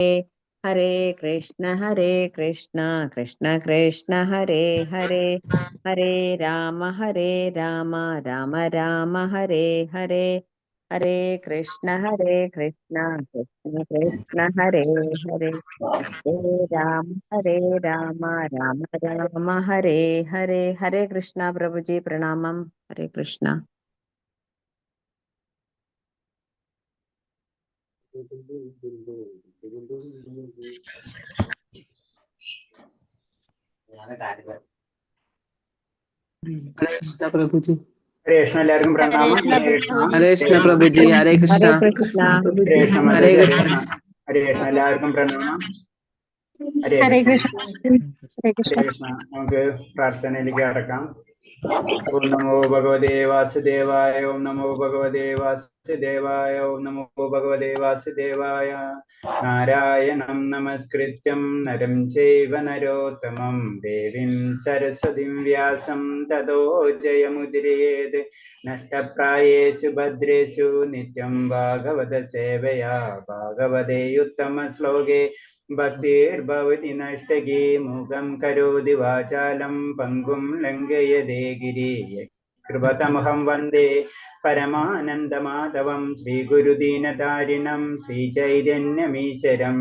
ഹരേ കൃഷ്ണ കൃഷ്ണ കൃഷ്ണ ഹരേ ഹരേ, ഹരേ രാമ രാമ രാമ ഹരേ ഹരേ, ഹരേ കൃഷ്ണ കൃഷ്ണ കൃഷ്ണ ഹരേ ഹരേ, ഹരേ രാമ രാമ ഹരേ ഹരേ. ഹരേ കൃഷ്ണ പ്രഭുജി, പ്രണാമം. ഹരേ കൃഷ്ണ. കൃഷ്ണ പ്രഭുജി. ഹരേ കൃഷ്ണ. എല്ലാവർക്കും പ്രണാമം. ഹരേ കൃഷ്ണ പ്രഭുജി. ഹരേ കൃഷ്ണ. ഹരേ കൃഷ്ണ. ഹരേ കൃഷ്ണ. എല്ലാവർക്കും പ്രണാമം. ഹരേ കൃഷ്ണ. ഹരേ കൃഷ്ണ. നമുക്ക് പ്രാർത്ഥനയിലേക്ക് കടക്കാം. ഓം നമോ ഭഗവതേ വാസുദേവായ. ഓം നമോ ഭഗവതേ വാസുദേവായ. ഓം നമോ ഭഗവതേ വാസുദേവായ. നാരായണം നമസ്കൃത്യം നരം ചൈവ നരോത്തമം ദേവീം സരസ്വതീം വ്യാസം തതോ ജയമുദീരയേത്. നഷ്ടപ്രായേഷു ഭദ്രേഷു നിത്യം ഭാഗവത സേവയാ. ഭാഗവതേ ഉത്തമ ശ്ലോകേ ഭക്തിർഭവതി നഷ്ടകേ. മൂകം കരോതി വാചാലം പങ്കും ലംഘയതേ ഗിരിഃ. കൃപതമഹം വന്ദേ പരമാനന്ദമാധവം. ശ്രീഗുരുദീനതാരിണം ശ്രീചൈതന്യമീശ്വരം.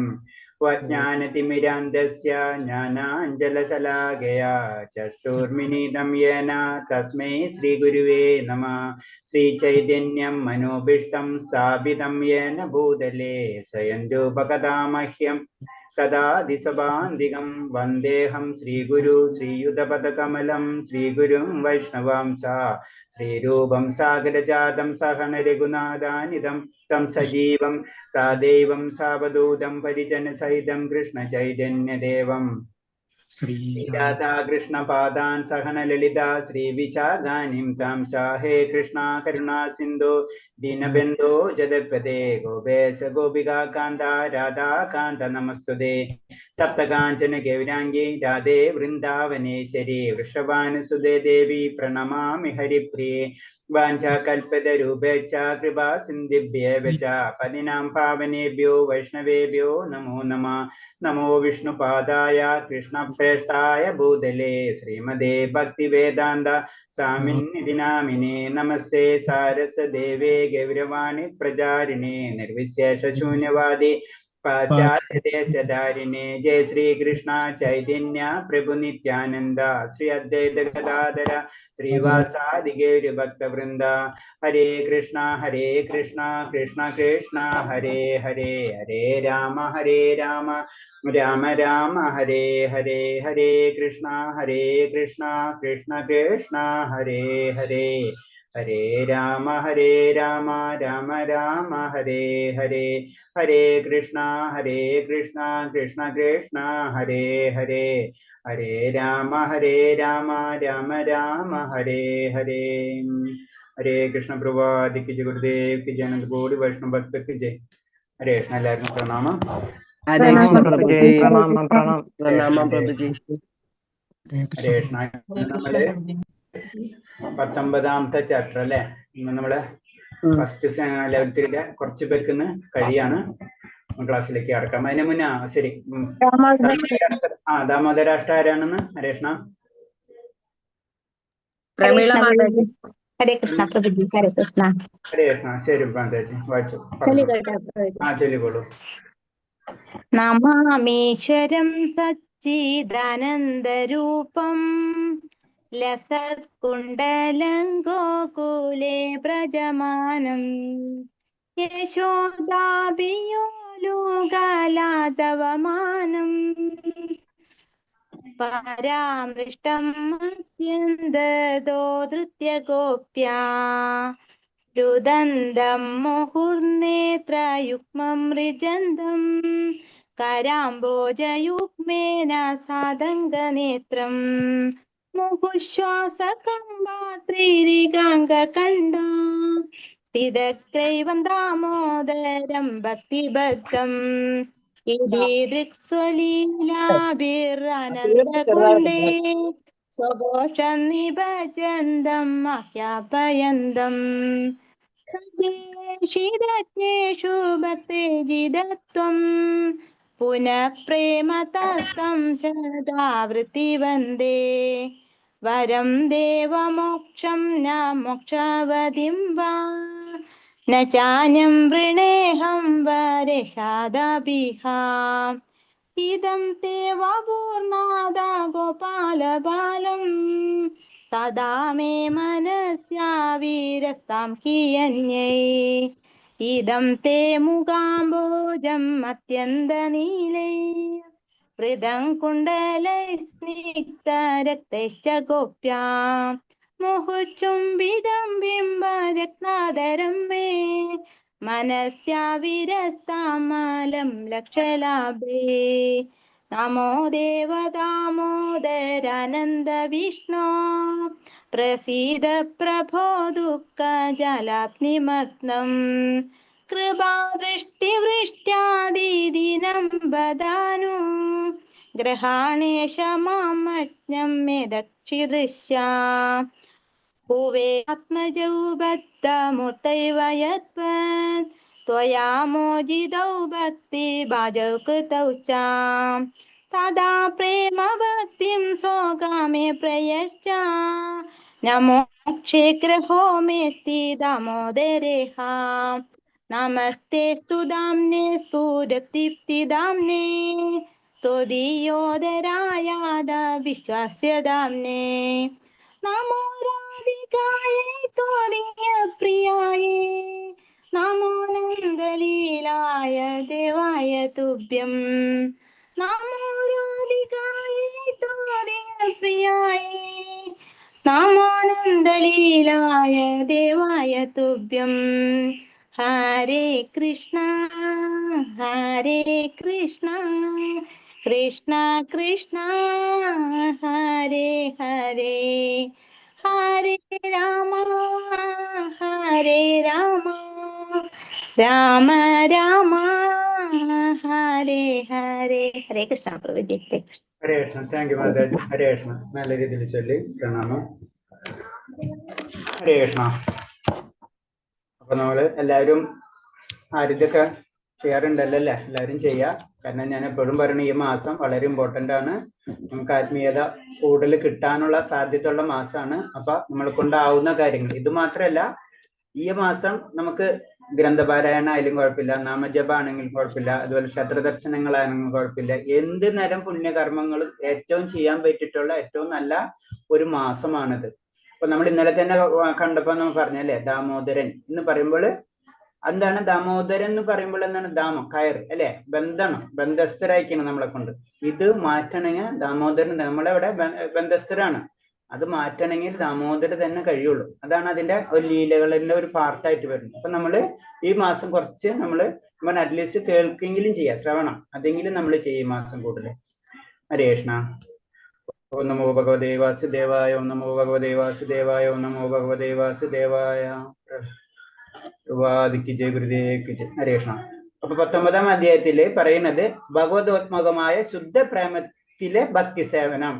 വജ്ഞാനതിമിരാന്ധസ്യ ജ്ഞാനാഞ്ജലശലാകയാ ചക്ഷുർമിലിതം യേന തസ്മൈ ശ്രീഗുരുവേ നമഃ. ശ്രീചൈതന്യം മനോഭീഷ്ടം സ്ഥാപിതം യേന ഭൂതലേ സ്വയം രൂപകഥാമഹ്യം തദാദിസഭാന്തികം. വന്ദേഹം ശ്രീഗുരു ശ്രീയുതപദകമലം ശ്രീഗുരും വൈഷ്ണവാം ച. ശ്രീരൂപം സാഗരജാതം സഹന രഘുനാഥാനിധം തം സജീവം സാദൈവം സാവധൂതം പരിജനസഹിതം കൃഷ്ണ ചൈതന്യദേവം. രാധാകൃഷ്ണപാദാൻ സഹന ലളിത ശ്രീവിശാഖാനിം താം ഹേ കൃഷ്ണ കരുണാ സിന്ധു ദീനബന്ധോ ജഗത്പതേ. ഗോപേശ ഗോപികാ കാന്ത രാധാകാന്ത നമസ്തുതേ. തപ്തകാഞ്ചന ഗൗരാംഗി രാധേ വൃന്ദാവനേശ്വരി. വൃഷഭാനുസുതേ ദേവി പ്രണമാമി ഹരിപ്രിയേ. വാഞ്ചാകൽപതരൂപേച്ഛ കൃപാ സിന്ധിഭ്യേവ ച പതിനാം പാവനേഭ്യോ വൈഷ്ണവേഭ്യോ നമോ നമഃ. നമോ വിഷ്ണുപാദായ കൃഷ്ണപ്രേഷ്ഠായ ഭൂതലേ ശ്രീമതേ ഭക്തിവേദാന്ത സ്വാമിന്നിധി നാമിനേ. നമസ്തേ സാരസ്വതദേവേ ഗൗരവാണി പ്രചാരിണേ നിർവിശേഷശൂന്യവാദി പാശ്ചാത്യദേശധാരിണേ. ജയ ശ്രീകൃഷ്ണ ചൈതന്യ പ്രഭു നിത്യാനന്ദ ശ്രീ അദ്വൈത ഗദാധര ശ്രീവാസാദി ഗൗരഭക്തവൃന്ദ. ഹരേ കൃഷ്ണ കൃഷ്ണ കൃഷ്ണ ഹരേ ഹരേ, ഹരേ രാമ രാമ രാമ ഹരേ ഹരേ. ഹരേ കൃഷ്ണ കൃഷ്ണ കൃഷ്ണ ഹരേ ഹരേ, ഹരേ രാമ രാമ രാമ ഹരേ ഹരേ. ഹരേ കൃഷ്ണ കൃഷ്ണ കൃഷ്ണ ഹരേ ഹരേ, ഹരേ രാമ രാമ രാമ ഹരേ ഹരേ. ഹരേ കൃഷ്ണ പ്രഭാതിക്ക് ജയ. ഗുരുദേവ് की जय. अनंत कोटि वैष्णव भक्त की जय. ഹരേ കൃഷ്ണ. എല്ലാവർക്കും പ്രണാമം. ഹരേ കൃഷ്ണ പ്രഭുജി. പ്രണാമം പ്രണാമം പ്രഭുജി. ഹരേ കൃഷ്ണ. നമ്മള് 19ാമത്തെ ചാപ്റ്റർ അല്ലെ. ഇന്ന് നമ്മള് ഫസ്റ്റ് ലെവൽത്തിലെ കുറച്ച് പേർക്ക് ഇന്ന് കഴിയാണ് ക്ലാസ്സിലേക്ക് കടക്കാം. അതിന് മുന്നേ ശരി ദാമോദരാഷ്ട ആരാണെന്ന് ഹരേ കൃഷ്ണ. ഹരേ കൃഷ്ണ പ്രഭുജി. ഹരേ കൃഷ്ണ. ഹരേ കൃഷ്ണ. ശരി മാതാജി വായിച്ചു. ചൊല്ലിക്കോളൂ. നമാമീശ്വരം സച്ചിദാനന്ദരൂപം ലസത്കുണ്ടലം ഗോകുലേ വ്രജമാനം യശോദാഭിയോലുഗാലാതവമാനം പരാമൃഷ്ടം അത്യന്തദോ ധൃത്യഗോപ്യാ രുദന്തം മുഹുർനേത്രയുഗ്മം ഋജന്തം കരാംബോജയുഗ്മേന സാദംഗനേത്രം മുഹുശ്വാസകമ്പാത്രിരിഗാംഗകണ്ഠ സ്ഥിതഗ്രൈവം ദാമോദരം ഭക്തിബദ്ധം ീലാഭിരനന്ദകുണ്ഡേ സ്വഘോഷം നിഭജന്തം ആഖ്യാപയന്തം ശീതജ്ഞേഷു ഭക്തേജിതത്വം पुनः प्रेम तत्संशदावृत्ति वन्दे वरं देवमोक्षं न मोक्षावधिं वा न चान्यं वृणेऽहं वरेशादभिः इदं ते वपूर्णादा गोपालबालं सदा मे मनस्याविरस्तां कियन्यै इदं ते मुगाम्बोजम् अत्यन्तनीलै हृदङ्कुण्डलैस्निग्धरक्तैश्च गोप्या मुहुचुम्बितं बिम्बरत्नाधरं मे मनस्याविरस्तामलं लक्षलाभे नमो देव दामोदरानन्द विष्णो प्रसीद प्रभो दुःखजलाग्निमग्नं कृपादृष्टिवृष्ट्यादिदिनं वदानु ग्रहाणेश मामज्ञं मे दक्षिदृश्या भुवे आत्मजौ बद्धमूर्तैव यद्वत् त्वया मोदितौ भक्तिभाजौ कृतौ च तदा प्रेम भक्तिं सोगामे प्रयश्च न मोक्षे ग्रहो मेऽस्ति दामोदरेह नमस्ते स्तुदाम्ने स्फुरदीप्तिदाम्ने त्वदीयोदरायाद विश्वस्य दाम्ने नमो राधिकायै त्वदीयप्रियायै नमो नन्दलीलाय देवाय तुभ्यं नमो राधिकायै त्वदीयप्रियायै नमो नन्दलीलाय देवाय तुभ्यं हरे कृष्णा कृष्ण कृष्ण हरे हरे हरे राम राम राम हरे हरे हरे कृष्ण प्रभु जी हरे कृष्ण. ഹരേ കൃഷ്ണ. താങ്ക് യു മാതാജി. ഹരേ കൃഷ്ണ. നല്ല രീതിയിൽ ചൊല്ലി പ്രണാമം. ഹരേ കൃഷ്ണ. അപ്പൊ നമ്മള് എല്ലാവരും ആരിതൊക്കെ ചെയ്യാറുണ്ടല്ലോ അല്ലേ? എല്ലാവരും ചെയ്യാം. കാരണം ഞാൻ എപ്പോഴും പറയുന്ന ഈ മാസം വളരെ ഇമ്പോർട്ടൻ്റ് ആണ്. നമുക്ക് ആത്മീയത കൂടുതൽ കിട്ടാനുള്ള സാധ്യതയുള്ള മാസമാണ്. അപ്പൊ നമ്മളെ കൊണ്ടാവുന്ന കാര്യങ്ങൾ ഇത് മാത്രമല്ല, ഈ മാസം നമുക്ക് ഗ്രന്ഥപാരായണമായാലും കുഴപ്പമില്ല, നാമജപാണെങ്കിലും കുഴപ്പമില്ല, അതുപോലെ ക്ഷേത്രദർശനങ്ങളാണെങ്കിലും കുഴപ്പമില്ല, എന്ത് നേരം പുണ്യകർമ്മങ്ങളും ഏറ്റവും ചെയ്യാൻ പറ്റിയിട്ടുള്ള ഏറ്റവും നല്ല ഒരു മാസമാണിത്. അപ്പൊ നമ്മൾ ഇന്നലെ തന്നെ കണ്ടപ്പോ നമ്മൾ പറഞ്ഞല്ലേ, ദാമോദരൻ എന്ന് പറയുമ്പോൾ എന്താണ് ദാമോദരൻ എന്ന് പറയുമ്പോൾ എന്താണ്? ദാമം, കയർ അല്ലെ, ബന്ധനം, ബന്ധസ്ഥരായിരിക്കണം നമ്മളെ കൊണ്ട്. ഇത് മാറ്റണമെങ്കിൽ ദാമോദരൻ, നമ്മളെവിടെ ബന്ധസ്ഥരാണ്, അത് മാറ്റണമെങ്കിൽ ദാമോദരൻ തന്നെ കഴിയുള്ളൂ. അതാണ് അതിന്റെ ഒരു ലീലകളിന്റെ ഒരു പാർട്ടായിട്ട് വരുന്നത്. അപ്പൊ നമ്മള് ഈ മാസം കുറച്ച് നമ്മള് അറ്റ്ലീസ്റ്റ് കേൾക്കെങ്കിലും ചെയ്യാം, ശ്രവണം അതെങ്കിലും നമ്മൾ ചെയ്യും മാസം കൂടുതൽ. ഹരേ കൃഷ്ണ. ഓം നമോ ഭഗവതേ വാസുദേവായ, ഓം നമോ ഭഗവതേ വാസുദേവായ, ഓം നമോ ഭഗവതേ വാസുദേവായ. ജയ ഗുരുദേവ് ജയ. ഹരേ കൃഷ്ണ. അപ്പൊ 19-ാം അധ്യായത്തില് പറയുന്നത് ഭഗവതോത്മകമായ ശുദ്ധ പ്രേമത്തിലെ ഭക്തി സേവനം.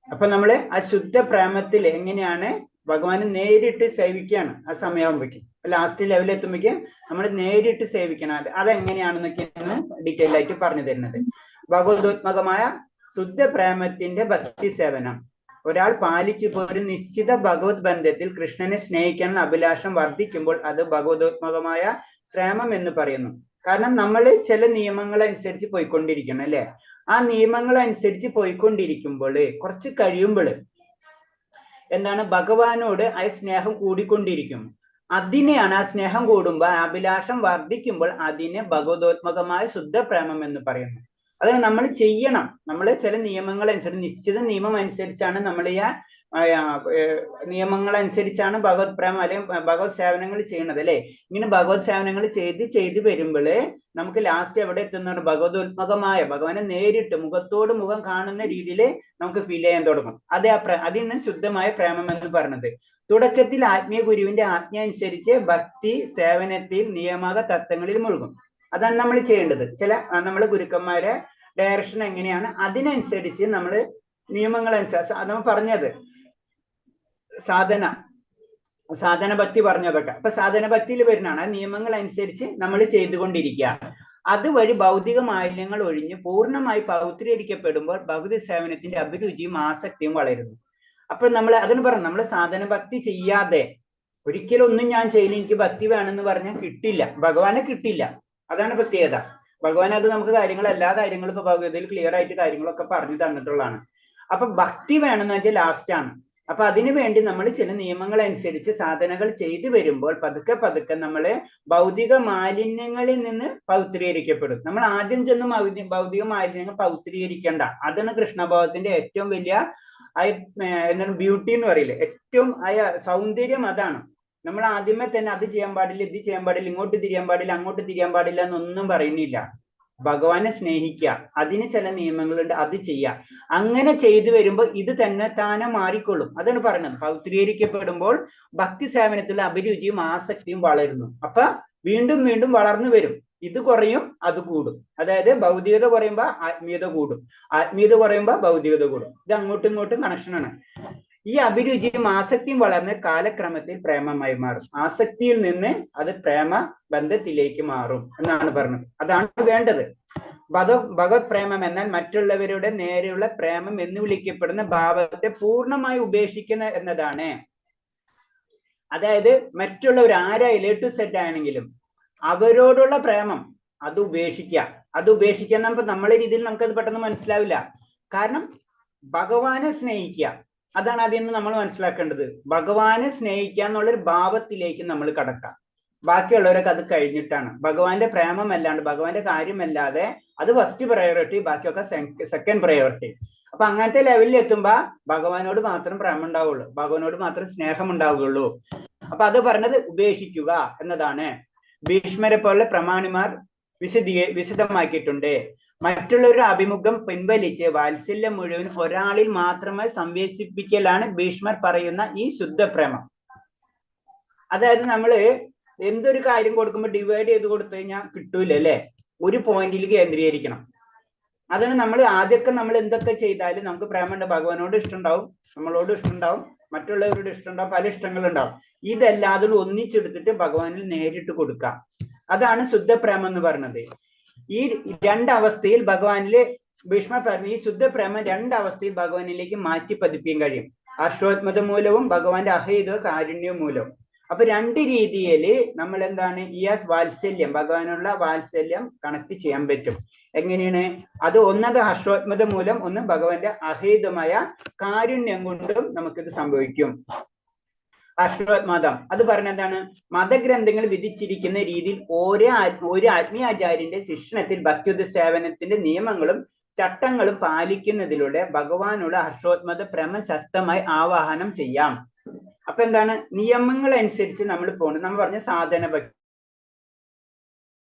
അപ്പൊ നമ്മള് ആ ശുദ്ധ പ്രേമത്തിൽ എങ്ങനെയാണ് ഭഗവാനെ നേരിട്ട് സേവിക്കുകയാണ്. ആ സമയമാകുമ്പോഴേക്കും ലാസ്റ്റ് ലെവലിൽ എത്തുമ്പോഴേക്കും നമ്മൾ നേരിട്ട് സേവിക്കണം. അതെങ്ങനെയാണെന്നൊക്കെയാണ് ഡീറ്റെയിൽ ആയിട്ട് പറഞ്ഞു തരുന്നത്. ഭഗവതോത്മകമായ ശുദ്ധ പ്രേമത്തിന്റെ ഭക്തി സേവനം. ഒരാൾ പാലിച്ചു ഒരു നിശ്ചിത ഭഗവത് ബന്ധത്തിൽ കൃഷ്ണനെ സ്നേഹിക്കാനുള്ള അഭിലാഷം വർദ്ധിക്കുമ്പോൾ അത് ഭഗവതോത്മകമായ ശ്രേമം എന്ന് പറയുന്നു. കാരണം നമ്മൾ ചില നിയമങ്ങൾ അനുസരിച്ച് പോയിക്കൊണ്ടിരിക്കണം അല്ലെ. ആ നിയമങ്ങൾ അനുസരിച്ച് പോയിക്കൊണ്ടിരിക്കുമ്പോൾ കുറച്ച് കഴിയുമ്പോൾ എന്താണ്, ഭഗവാനോട് ആ സ്നേഹം കൂടിക്കൊണ്ടിരിക്കും. അതിനെയാണ്, ആ സ്നേഹം കൂടുമ്പോൾ, അഭിലാഷം വർദ്ധിക്കുമ്പോൾ അതിനെ ഭഗവതോത്മകമായ ശുദ്ധ പ്രേമം എന്ന് പറയുന്നു. അതാണ് നമ്മൾ ചെയ്യണം. നമ്മൾ ചില നിയമങ്ങൾ അനുസരിച്ച്, നിശ്ചിത നിയമം അനുസരിച്ചാണ് നമ്മൾ ഈ നിയമങ്ങൾ അനുസരിച്ചാണ് ഭഗവത് പ്രേമം അല്ലെങ്കിൽ ഭഗവത് സേവനങ്ങൾ ചെയ്യുന്നത് അല്ലെ. ഇങ്ങനെ ഭഗവത് സേവനങ്ങൾ ചെയ്ത് വരുമ്പോൾ നമുക്ക് ലാസ്റ്റ് എവിടെ എത്തുന്ന ഭഗവതോത്മകമായ ഭഗവാനെ നേരിട്ട് മുഖത്തോട് മുഖം കാണുന്ന രീതിയിൽ നമുക്ക് ഫീൽ ചെയ്യാൻ തുടങ്ങും. അതിന് ശുദ്ധമായ പ്രേമം എന്ന് പറയുന്നത്. തുടക്കത്തിൽ ആത്മീയ ഗുരുവിന്റെ ആജ്ഞ അനുസരിച്ച് ഭക്തി സേവനത്തിൽ നിയമക തത്വങ്ങളിൽ മുഴുകും. അതാണ് നമ്മൾ ചെയ്യേണ്ടത്. ചില നമ്മളെ ഗുരുക്കന്മാരെ ഡയറക്ഷൻ എങ്ങനെയാണ് അതിനനുസരിച്ച് നമ്മൾ നിയമങ്ങൾ അനുസരിച്ച് നമ്മൾ പറഞ്ഞത് സാധന ഭക്തി പറഞ്ഞതൊക്കെ. അപ്പൊ സാധന ഭക്തിയിൽ വരുന്നതാണ്. ആ നിയമങ്ങൾ അനുസരിച്ച് നമ്മൾ ചെയ്തുകൊണ്ടിരിക്കുക. അതുവഴി ഭൗതിക മാലിന്യങ്ങൾ ഒഴിഞ്ഞ് പൂർണ്ണമായി പൗത്രീകരിക്കപ്പെടുമ്പോൾ ഭൗതിക സേവനത്തിന്റെ അഭിരുചിയും ആസക്തിയും വളരുന്നു. അപ്പൊ നമ്മൾ അതിന് പറഞ്ഞു, നമ്മൾ സാധന ഭക്തി ചെയ്യാതെ ഒരിക്കലും ഒന്നും ഞാൻ ചെയ്യില്ല, എനിക്ക് ഭക്തി വേണമെന്ന് പറഞ്ഞാൽ കിട്ടില്ല, ഭഗവാനെ കിട്ടില്ല. അതാണ് പ്രത്യേകത. ഭഗവാൻ അത് നമുക്ക് കാര്യങ്ങൾ, എല്ലാ കാര്യങ്ങളും ഇപ്പൊ ഭഗവതിയിൽ ക്ലിയർ ആയിട്ട് കാര്യങ്ങളൊക്കെ പറഞ്ഞു തന്നിട്ടുള്ളതാണ്. അപ്പൊ ഭക്തി വേണമെന്ന് വെച്ചാൽ ലാസ്റ്റ് ആണ്. അപ്പൊ അതിനു വേണ്ടി നമ്മൾ ചില നിയമങ്ങൾ അനുസരിച്ച് സാധനകൾ ചെയ്തു വരുമ്പോൾ പതുക്കെ പതുക്കെ നമ്മള് ഭൗതിക മാലിന്യങ്ങളിൽ നിന്ന് പൗത്രീകരിക്കപ്പെടും. നമ്മൾ ആദ്യം ചെന്ന് ഭൗതിക മാലിന്യങ്ങൾ പൗത്രീകരിക്കേണ്ട. അതാണ് കൃഷ്ണഭാവത്തിന്റെ ഏറ്റവും വലിയ എന്താണ് ബ്യൂട്ടി എന്ന് പറയില്ലേ, ഏറ്റവും സൗന്ദര്യം അതാണ്. നമ്മൾ ആദ്യമേ തന്നെ അത് ചെയ്യാൻ പാടില്ല, ഇത് ചെയ്യാൻ പാടില്ല, ഇങ്ങോട്ട് തിരിയാൻ പാടില്ല, അങ്ങോട്ട് തിരിയാൻ പാടില്ല എന്നൊന്നും പറയുന്നില്ല. ഭഗവാനെ സ്നേഹിക്കുക, അതിന് ചില നിയമങ്ങളുണ്ട്, അത് ചെയ്യുക. അങ്ങനെ ചെയ്തു വരുമ്പോൾ ഇത് തന്നെ താനെ മാറിക്കൊള്ളും. അതാണ് പറയുന്നത്, പൗത്രീകരിക്കപ്പെടുമ്പോൾ ഭക്തി സേവനത്തിലുള്ള അഭിരുചിയും ആസക്തിയും വളരുന്നു. അപ്പൊ വീണ്ടും വീണ്ടും വളർന്നു വരും. ഇത് കുറയും, അത് കൂടും. അതായത് ഭൗതികത കുറയുമ്പോ ആത്മീയത കൂടും, ആത്മീയത കുറയുമ്പോ ഭൗതികത കൂടും. ഇത് അങ്ങോട്ടും ഇങ്ങോട്ടും കണക്ഷനാണ്. ഈ അഭിരുചിയും ആസക്തിയും വളർന്ന് കാലക്രമത്തിൽ പ്രേമമായി മാറും. ആസക്തിയിൽ നിന്ന് അത് പ്രേമ ബന്ധത്തിലേക്ക് മാറും എന്നാണ് പറഞ്ഞത്. അതാണ് വേണ്ടത്. ഭഗവത് പ്രേമം എന്നാൽ മറ്റുള്ളവരുടെ നേരെയുള്ള പ്രേമം എന്ന് വിളിക്കപ്പെടുന്ന ഭാവത്തെ പൂർണ്ണമായി ഉപേക്ഷിക്കുന്ന എന്നതാണ്. അതായത് മറ്റുള്ളവർ ആരായാലും A to Z ആണെങ്കിലും അവരോടുള്ള പ്രേമം അത് ഉപേക്ഷിക്കുക. അത് ഉപേക്ഷിക്കാൻ നമ്മളെ രീതിയിൽ നമുക്കത് പെട്ടെന്ന് മനസ്സിലാവില്ല. കാരണം ഭഗവാനെ സ്നേഹിക്കുക, അതാണ് അതിൽ നമ്മൾ മനസ്സിലാക്കേണ്ടത്. ഭഗവാനെ സ്നേഹിക്കുക എന്നുള്ളൊരു ഭാവത്തിലേക്ക് നമ്മൾ കടക്കാം. ബാക്കിയുള്ളവരൊക്കെ അത് കഴിഞ്ഞിട്ടാണ്. ഭഗവാന്റെ പ്രേമമല്ലാണ്ട്, ഭഗവാന്റെ കാര്യമല്ലാതെ അത് ഫസ്റ്റ് പ്രയോറിറ്റി, ബാക്കിയൊക്കെ സെക്കൻഡ് പ്രയോറിറ്റി. അപ്പൊ അങ്ങനത്തെ ലെവലിൽ എത്തുമ്പോ ഭഗവാനോട് മാത്രം പ്രേമം ഉണ്ടാവുള്ളൂ, ഭഗവാനോട് മാത്രം സ്നേഹം ഉണ്ടാവുകയുള്ളൂ. അപ്പൊ അത് പറഞ്ഞത് ഉപേക്ഷിക്കുക എന്നതാണ്. ഭീഷ്മരെ പോലെ പ്രമാണിമാർ വിശദമാക്കിയിട്ടുണ്ട്. മറ്റുള്ളവരുടെ അഭിമുഖം പിൻവലിച്ച് വാത്സല്യം മുഴുവൻ ഒരാളിൽ മാത്രമായി സംവേശിപ്പിക്കലാണ് ഭീഷ്മർ പറയുന്ന ഈ ശുദ്ധപ്രേമം. അതായത് നമ്മള് എന്തൊരു കാര്യം കൊടുക്കുമ്പോൾ ഡിവൈഡ് ചെയ്ത് കൊടുത്തു കഴിഞ്ഞാൽ കിട്ടൂല അല്ലെ, ഒരു പോയിന്റിൽ കേന്ദ്രീകരിക്കണം. അതാണ് നമ്മൾ ആദ്യമൊക്കെ നമ്മൾ എന്തൊക്കെ ചെയ്താലും നമുക്ക് പ്രേമുണ്ട്, ഭഗവാനോട് ഇഷ്ടമുണ്ടാവും, നമ്മളോട് ഇഷ്ടമുണ്ടാവും, മറ്റുള്ളവരോട് ഇഷ്ടമുണ്ടാവും, പല ഇഷ്ടങ്ങളുണ്ടാവും. ഇതെല്ലാതും ഒന്നിച്ചെടുത്തിട്ട് ഭഗവാനിൽ നേരിട്ട് കൊടുക്കാം. അതാണ് ശുദ്ധപ്രേമം എന്ന് പറയുന്നത്. ഈ രണ്ടവസ്ഥയിൽ ഭഗവാനില് ഭീഷ്മ പറഞ്ഞ ഈ ശുദ്ധപ്രേമം രണ്ടവസ്ഥയിൽ ഭഗവാനിലേക്ക് മാറ്റി പതിപ്പിക്കാൻ കഴിയും. ഹർഷോത്മത മൂലവും ഭഗവാന്റെ അഹൈത കാരുണ്യ മൂലവും. അപ്പൊ രണ്ട് രീതിയിൽ നമ്മൾ എന്താണ് ഈ വാത്സല്യം, ഭഗവാനുള്ള വാത്സല്യം കണക്ട് ചെയ്യാൻ പറ്റും. എങ്ങനെയാണ് അത്? ഒന്നത് ഹർഷോത്മത മൂലം, ഒന്ന് ഭഗവാന്റെ അഹൈതമായ കാരുണ്യം കൊണ്ടും നമുക്കിത് സംഭവിക്കും. ഹർഷോത്മതം അത് പറഞ്ഞ എന്താണ്? മതഗ്രന്ഥങ്ങൾ വിധിച്ചിരിക്കുന്ന രീതിയിൽ ഒരു ആത്മീയാചാര്യന്റെ ശിക്ഷണത്തിൽ ഭക്തിയുദ്ധ സേവനത്തിന്റെ നിയമങ്ങളും ചട്ടങ്ങളും പാലിക്കുന്നതിലൂടെ ഭഗവാനുള്ള ഹർഷോത്മത പ്രേമം ശക്തമായി ആവാഹനം ചെയ്യാം. അപ്പൊ എന്താണ്? നിയമങ്ങൾ അനുസരിച്ച് നമ്മൾ പോകുന്നത്. നമ്മൾ പറഞ്ഞ സാധന ഭക്തി,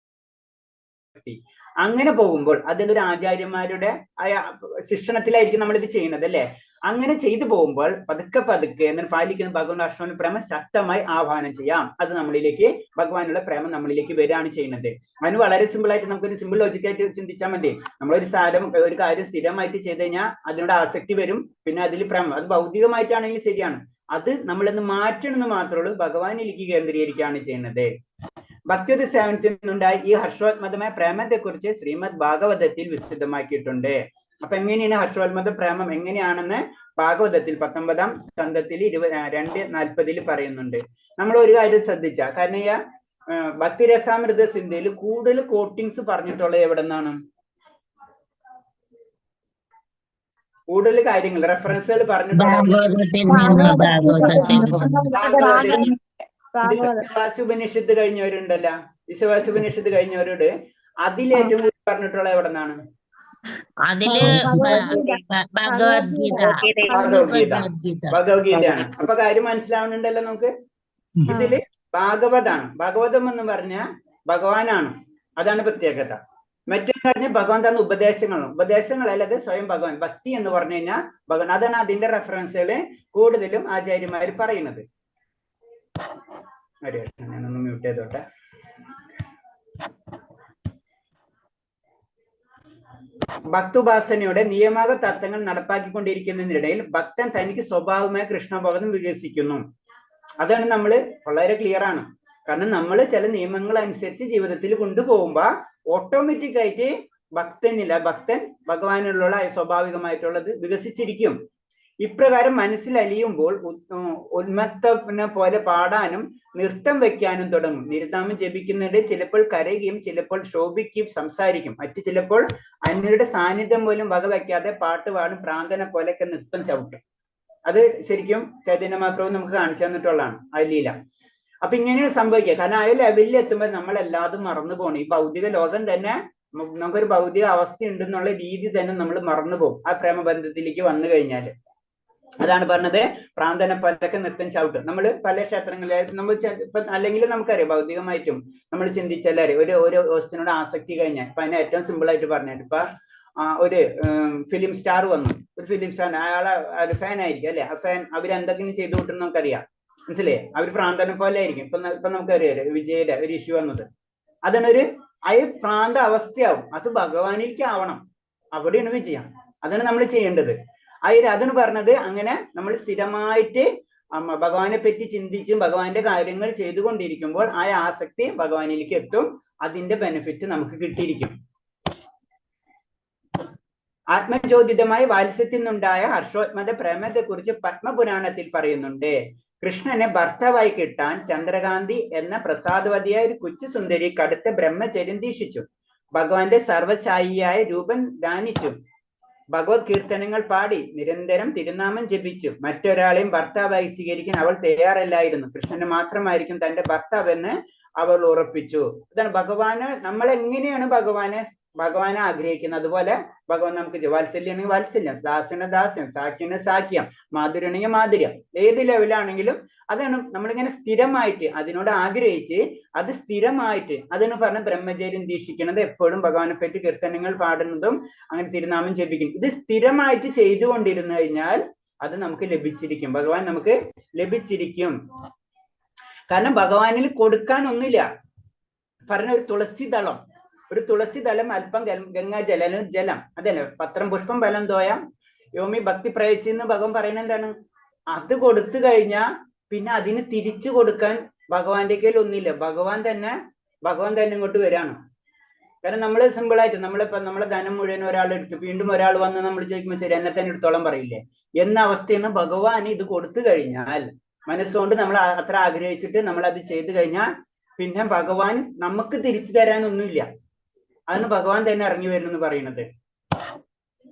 അങ്ങനെ പോകുമ്പോൾ അതിലൊരു ആചാര്യന്മാരുടെ ശിക്ഷണത്തിലായിരിക്കും നമ്മൾ ഇത് ചെയ്യുന്നത് അല്ലെ. അങ്ങനെ ചെയ്തു പോകുമ്പോൾ പതുക്കെ പതുക്കെ പാലിക്കുന്ന ഭഗവാൻ ഹർഷോത്മ പ്രേമം ശക്തമായി ആഹ്വാനം ചെയ്യാം. അത് നമ്മളിലേക്ക്, ഭഗവാനുള്ള പ്രേമം നമ്മളിലേക്ക് വരികയാണ് ചെയ്യുന്നത്. അതിന് വളരെ സിമ്പിൾ ആയിട്ട് നമുക്കൊരു സിമ്പിൾ ലോജിക്കായിട്ട് ചിന്തിച്ചാൽ മതി. നമ്മളൊരു ഒരു കാര്യം സ്ഥിരമായിട്ട് ചെയ്ത് കഴിഞ്ഞാൽ അതിനോട് ആസക്തി വരും, പിന്നെ അതിൽ പ്രേമം, അത് ഭൗതികമായിട്ടാണെങ്കിൽ ശരിയാണ്, അത് നമ്മളൊന്ന് മാറ്റണമെന്ന് മാത്രമേ ഉള്ളൂ, ഭഗവാനിലേക്ക് കേന്ദ്രീകരിക്കുകയാണ് ചെയ്യുന്നത്. ഭക്തിയുദ്ധ സേവനത്തിൽ നിന്നുണ്ടായ ഈ ഹർഷോത്മതമായ പ്രേമത്തെ കുറിച്ച് ശ്രീമദ് ഭാഗവതത്തിൽ വിശദമാക്കിയിട്ടുണ്ട്. അപ്പൊ എങ്ങനെയാണ് ഹർഷോത്മത പ്രേമം എങ്ങനെയാണെന്ന് ഭാഗവതത്തിൽ 19-ാം സ്കന്ധത്തിൽ 2:40 പറയുന്നുണ്ട്. നമ്മൾ ഒരു കാര്യം ശ്രദ്ധിച്ച, കാരണം ഈ ഭക്തിരസാമൃത സിന്ധയിൽ കൂടുതൽ കോട്ടിങ്സ് പറഞ്ഞിട്ടുള്ളത് എവിടെ നിന്നാണ്? കൂടുതൽ കാര്യങ്ങൾ റെഫറൻസുകൾ പറഞ്ഞിട്ടുള്ളത് ഈശവാസുപനിഷത്ത് കഴിഞ്ഞവരുണ്ടല്ലോ, ഈശവാസുപനിഷത്ത് കഴിഞ്ഞവരോട് അതിലേറ്റവും കൂടുതൽ പറഞ്ഞിട്ടുള്ള എവിടെ നിന്നാണ്? ഭഗവത്ഗീതയാണ്. അപ്പൊ കാര്യം മനസ്സിലാവുന്നുണ്ടല്ലോ നമുക്ക്. ഇതില് ഭാഗവതാണ്. ഭാഗവതം എന്ന് പറഞ്ഞ ഭഗവാനാണ്, അതാണ് പ്രത്യേകത. മറ്റൊരു പറഞ്ഞ ഭഗവാൻ തന്ന ഉപദേശങ്ങളാണ്. ഉപദേശങ്ങളല്ലാതെ സ്വയം ഭഗവാൻ. ഭക്തി എന്ന് പറഞ്ഞു കഴിഞ്ഞാൽ ഭഗവാൻ, അതാണ് അതിന്റെ റെഫറൻസുകള് കൂടുതലും ആചാര്യന്മാർ പറയുന്നത്. ഞാനൊന്ന് മ്യൂട്ട് ചെയ്തോട്ടെ. ഭക്തുപാസനയുടെ നിയമാക തത്വങ്ങൾ നടപ്പാക്കിക്കൊണ്ടിരിക്കുന്നതിനിടയിൽ ഭക്തൻ തനിക്ക് സ്വഭാവമായ കൃഷ്ണഭോഗം വികസിക്കുന്നു. അതാണ് നമ്മള് വളരെ ക്ലിയർ ആണ്. കാരണം നമ്മൾ ചില നിയമങ്ങൾ അനുസരിച്ച് ജീവിതത്തിൽ കൊണ്ടുപോകുമ്പോ ഓട്ടോമാറ്റിക് ആയിട്ട് ഭക്തൻ ഭഗവാനുള്ള സ്വാഭാവികമായിട്ടുള്ളത് വികസിച്ചിരിക്കും. ഇപ്രകാരം മനസ്സിലലിയുമ്പോൾ ഉന്മത്തനെ പോലെ പാടാനും നൃത്തം വെക്കാനും തുടങ്ങും. നിരുനാമം ജപിക്കുന്നുണ്ട്, ചിലപ്പോൾ കരയുകയും ചിലപ്പോൾ ശോഭിക്കുകയും സംസാരിക്കും. മറ്റു ചിലപ്പോൾ അന്യരുടെ സാന്നിധ്യം പോലും വകവയ്ക്കാതെ പാട്ട് പാടും, പ്രാന്തനെ പോലെയൊക്കെ നൃത്തം ചവിട്ടും. അത് ശരിക്കും ചൈതന്യ മഹാപ്രഭു നമുക്ക് കാണിച്ചു തന്നിട്ടുള്ളതാണ് ആ ലീല. അപ്പൊ ഇങ്ങനെയാണ് സംഭവിക്കുക. കാരണം ആ ലെവലിൽ എത്തുമ്പോൾ നമ്മളെല്ലാതും മറന്നു പോകണം. ഈ ഭൗതിക ലോകം തന്നെ നമുക്കൊരു ഭൗതിക അവസ്ഥ ഉണ്ടെന്നുള്ള രീതി തന്നെ നമ്മൾ മറന്നു പോകും ആ പ്രേമബന്ധത്തിലേക്ക് വന്നു കഴിഞ്ഞാൽ. അതാണ് പറഞ്ഞത് പ്രാന്തനെ പോലൊക്കെ നൃത്തം ചവിട്ടും. നമ്മൾ പല ക്ഷേത്രങ്ങളിലായിട്ട് നമ്മൾ അല്ലെങ്കിൽ നമുക്കറിയാം ഭൗതികമായിട്ടും നമ്മൾ ചിന്തിച്ചാലേ ഒരു വസ്തുവിനോട് ആസക്തി കഴിഞ്ഞാൽ ഇപ്പൊ അതിനെ ഏറ്റവും സിമ്പിൾ ആയിട്ട് പറഞ്ഞാൽ ഇപ്പൊ ഒരു ഫിലിം സ്റ്റാർ വന്നു, ഒരു ഫിലിം സ്റ്റാർ അയാളെ ഒരു ഫാൻ ആയിരിക്കും അല്ലെ, ആ ഫാൻ അവരെന്തെങ്കിലും ചെയ്തു കൂട്ടും നമുക്കറിയാം, മനസ്സിലായേ? അവർ പ്രാന്തനെ പോലെ ആയിരിക്കും. ഇപ്പൊ നമുക്കറിയാം വിജയുടെ ഒരു ഇഷ്യൂ വന്നത്, അതാണ് പ്രാന്ത അവസ്ഥയാവും. അത് ഭഗവാനിലേക്ക് ആവണം, അവിടെയാണ് വിജയം. അതാണ് നമ്മൾ ചെയ്യേണ്ടത്. അതാണ് പറഞ്ഞത്. അങ്ങനെ നമ്മൾ സ്ഥിരമായിട്ട് ഭഗവാനെ പറ്റി ചിന്തിച്ചും ഭഗവാന്റെ കാര്യങ്ങൾ ചെയ്തുകൊണ്ടിരിക്കുമ്പോൾ ആ ആസക്തി ഭഗവാനിലേക്ക് എത്തും. അതിന്റെ ബെനിഫിറ്റ് നമുക്ക് കിട്ടിയിരിക്കും. ആത്മചോദിതമായ വാത്സല്യത്തിൽ നിന്നുണ്ടായ ഹർഷോത്മത പ്രേമത്തെ കുറിച്ച് പത്മപുരാണത്തിൽ പറയുന്നുണ്ട്. കൃഷ്ണനെ ഭർത്താവായി കിട്ടാൻ ചന്ദ്രകാന്തി എന്ന പ്രസാദവതിയായ ഒരു കൊച്ചു സുന്ദരി കടുത്ത ബ്രഹ്മചര്യം ദീക്ഷിച്ചു. ഭഗവാന്റെ സർവശായിയായ രൂപം ധ്യാനിച്ചു, ഭഗവത് കീർത്തനങ്ങൾ പാടി, നിരന്തരം തിരുനാമം ജപിച്ചു. മറ്റൊരാളെയും ഭർത്താവായി സ്വീകരിക്കാൻ അവൾ തയ്യാറല്ലായിരുന്നു. കൃഷ്ണന് മാത്രമായിരിക്കും തന്റെ ഭർത്താവ് എന്ന് അവൾ ഉറപ്പിച്ചു. ഇതാണ് ഭഗവാന്. നമ്മൾ എങ്ങനെയാണ് ഭഗവാനെ ആഗ്രഹിക്കുന്നത് അതുപോലെ ഭഗവാൻ നമുക്ക് വാത്സല്യമാണെങ്കിൽ വാത്സല്യം, ദാസ്യന് ദാസ്യം, സാഖ്യന് സാഖ്യം, മാധുര്യമാണെങ്കിൽ മാധുര്യം, ഏത് ലെവലാണെങ്കിലും അതാണ് നമ്മളിങ്ങനെ സ്ഥിരമായിട്ട് അതിനോട് ആഗ്രഹിച്ച് അത് സ്ഥിരമായിട്ട് അതാണ് പറഞ്ഞ ബ്രഹ്മചര്യം ദീക്ഷിക്കുന്നത്. എപ്പോഴും ഭഗവാനെ പറ്റി കീർത്തനങ്ങൾ പാടുന്നതും അങ്ങനെ തിരുനാമം ജപിക്കും. ഇത് സ്ഥിരമായിട്ട് ചെയ്തുകൊണ്ടിരുന്നു കഴിഞ്ഞാൽ അത് നമുക്ക് ലഭിച്ചിരിക്കും, ഭഗവാൻ നമുക്ക് ലഭിച്ചിരിക്കും. കാരണം ഭഗവാനിൽ കൊടുക്കാനൊന്നുമില്ല. പറഞ്ഞ ഒരു തുളസി ദളം അല്പം ജലം അതല്ലേ, പത്രം പുഷ്പം ഫലം തോയാം യോമി ഭക്തി പ്രയച്ചെന്ന് ഭഗവാൻ പറയുന്നത് എന്താണ്? അത് കൊടുത്തു കഴിഞ്ഞാൽ പിന്നെ അതിന് തിരിച്ചു കൊടുക്കാൻ ഭഗവാന്റെ കയ്യിൽ ഒന്നുമില്ല. ഭഗവാൻ തന്നെ ഇങ്ങോട്ട് വരാണ്. കാരണം നമ്മൾ സിമ്പിളായിട്ട് നമ്മളെ ധനം മുഴുവൻ ഒരാൾ എടുത്ത് വീണ്ടും ഒരാൾ വന്ന് നമ്മൾ ചോദിക്കുമ്പോൾ ശരി എന്നെ തന്നെ എടുത്തോളം പറയില്ലേ എന്ന അവസ്ഥയാണ്. ഭഗവാൻ ഇത് കൊടുത്തു കഴിഞ്ഞാൽ മനസ്സുകൊണ്ട് നമ്മൾ അത്ര ആഗ്രഹിച്ചിട്ട് നമ്മൾ അത് ചെയ്തു കഴിഞ്ഞാൽ പിന്നെ ഭഗവാൻ നമുക്ക് തിരിച്ചു തരാനൊന്നുമില്ല. അതിന് ഭഗവാൻ തന്നെ ഇറങ്ങി വരുന്നെന്ന് പറയുന്നത്.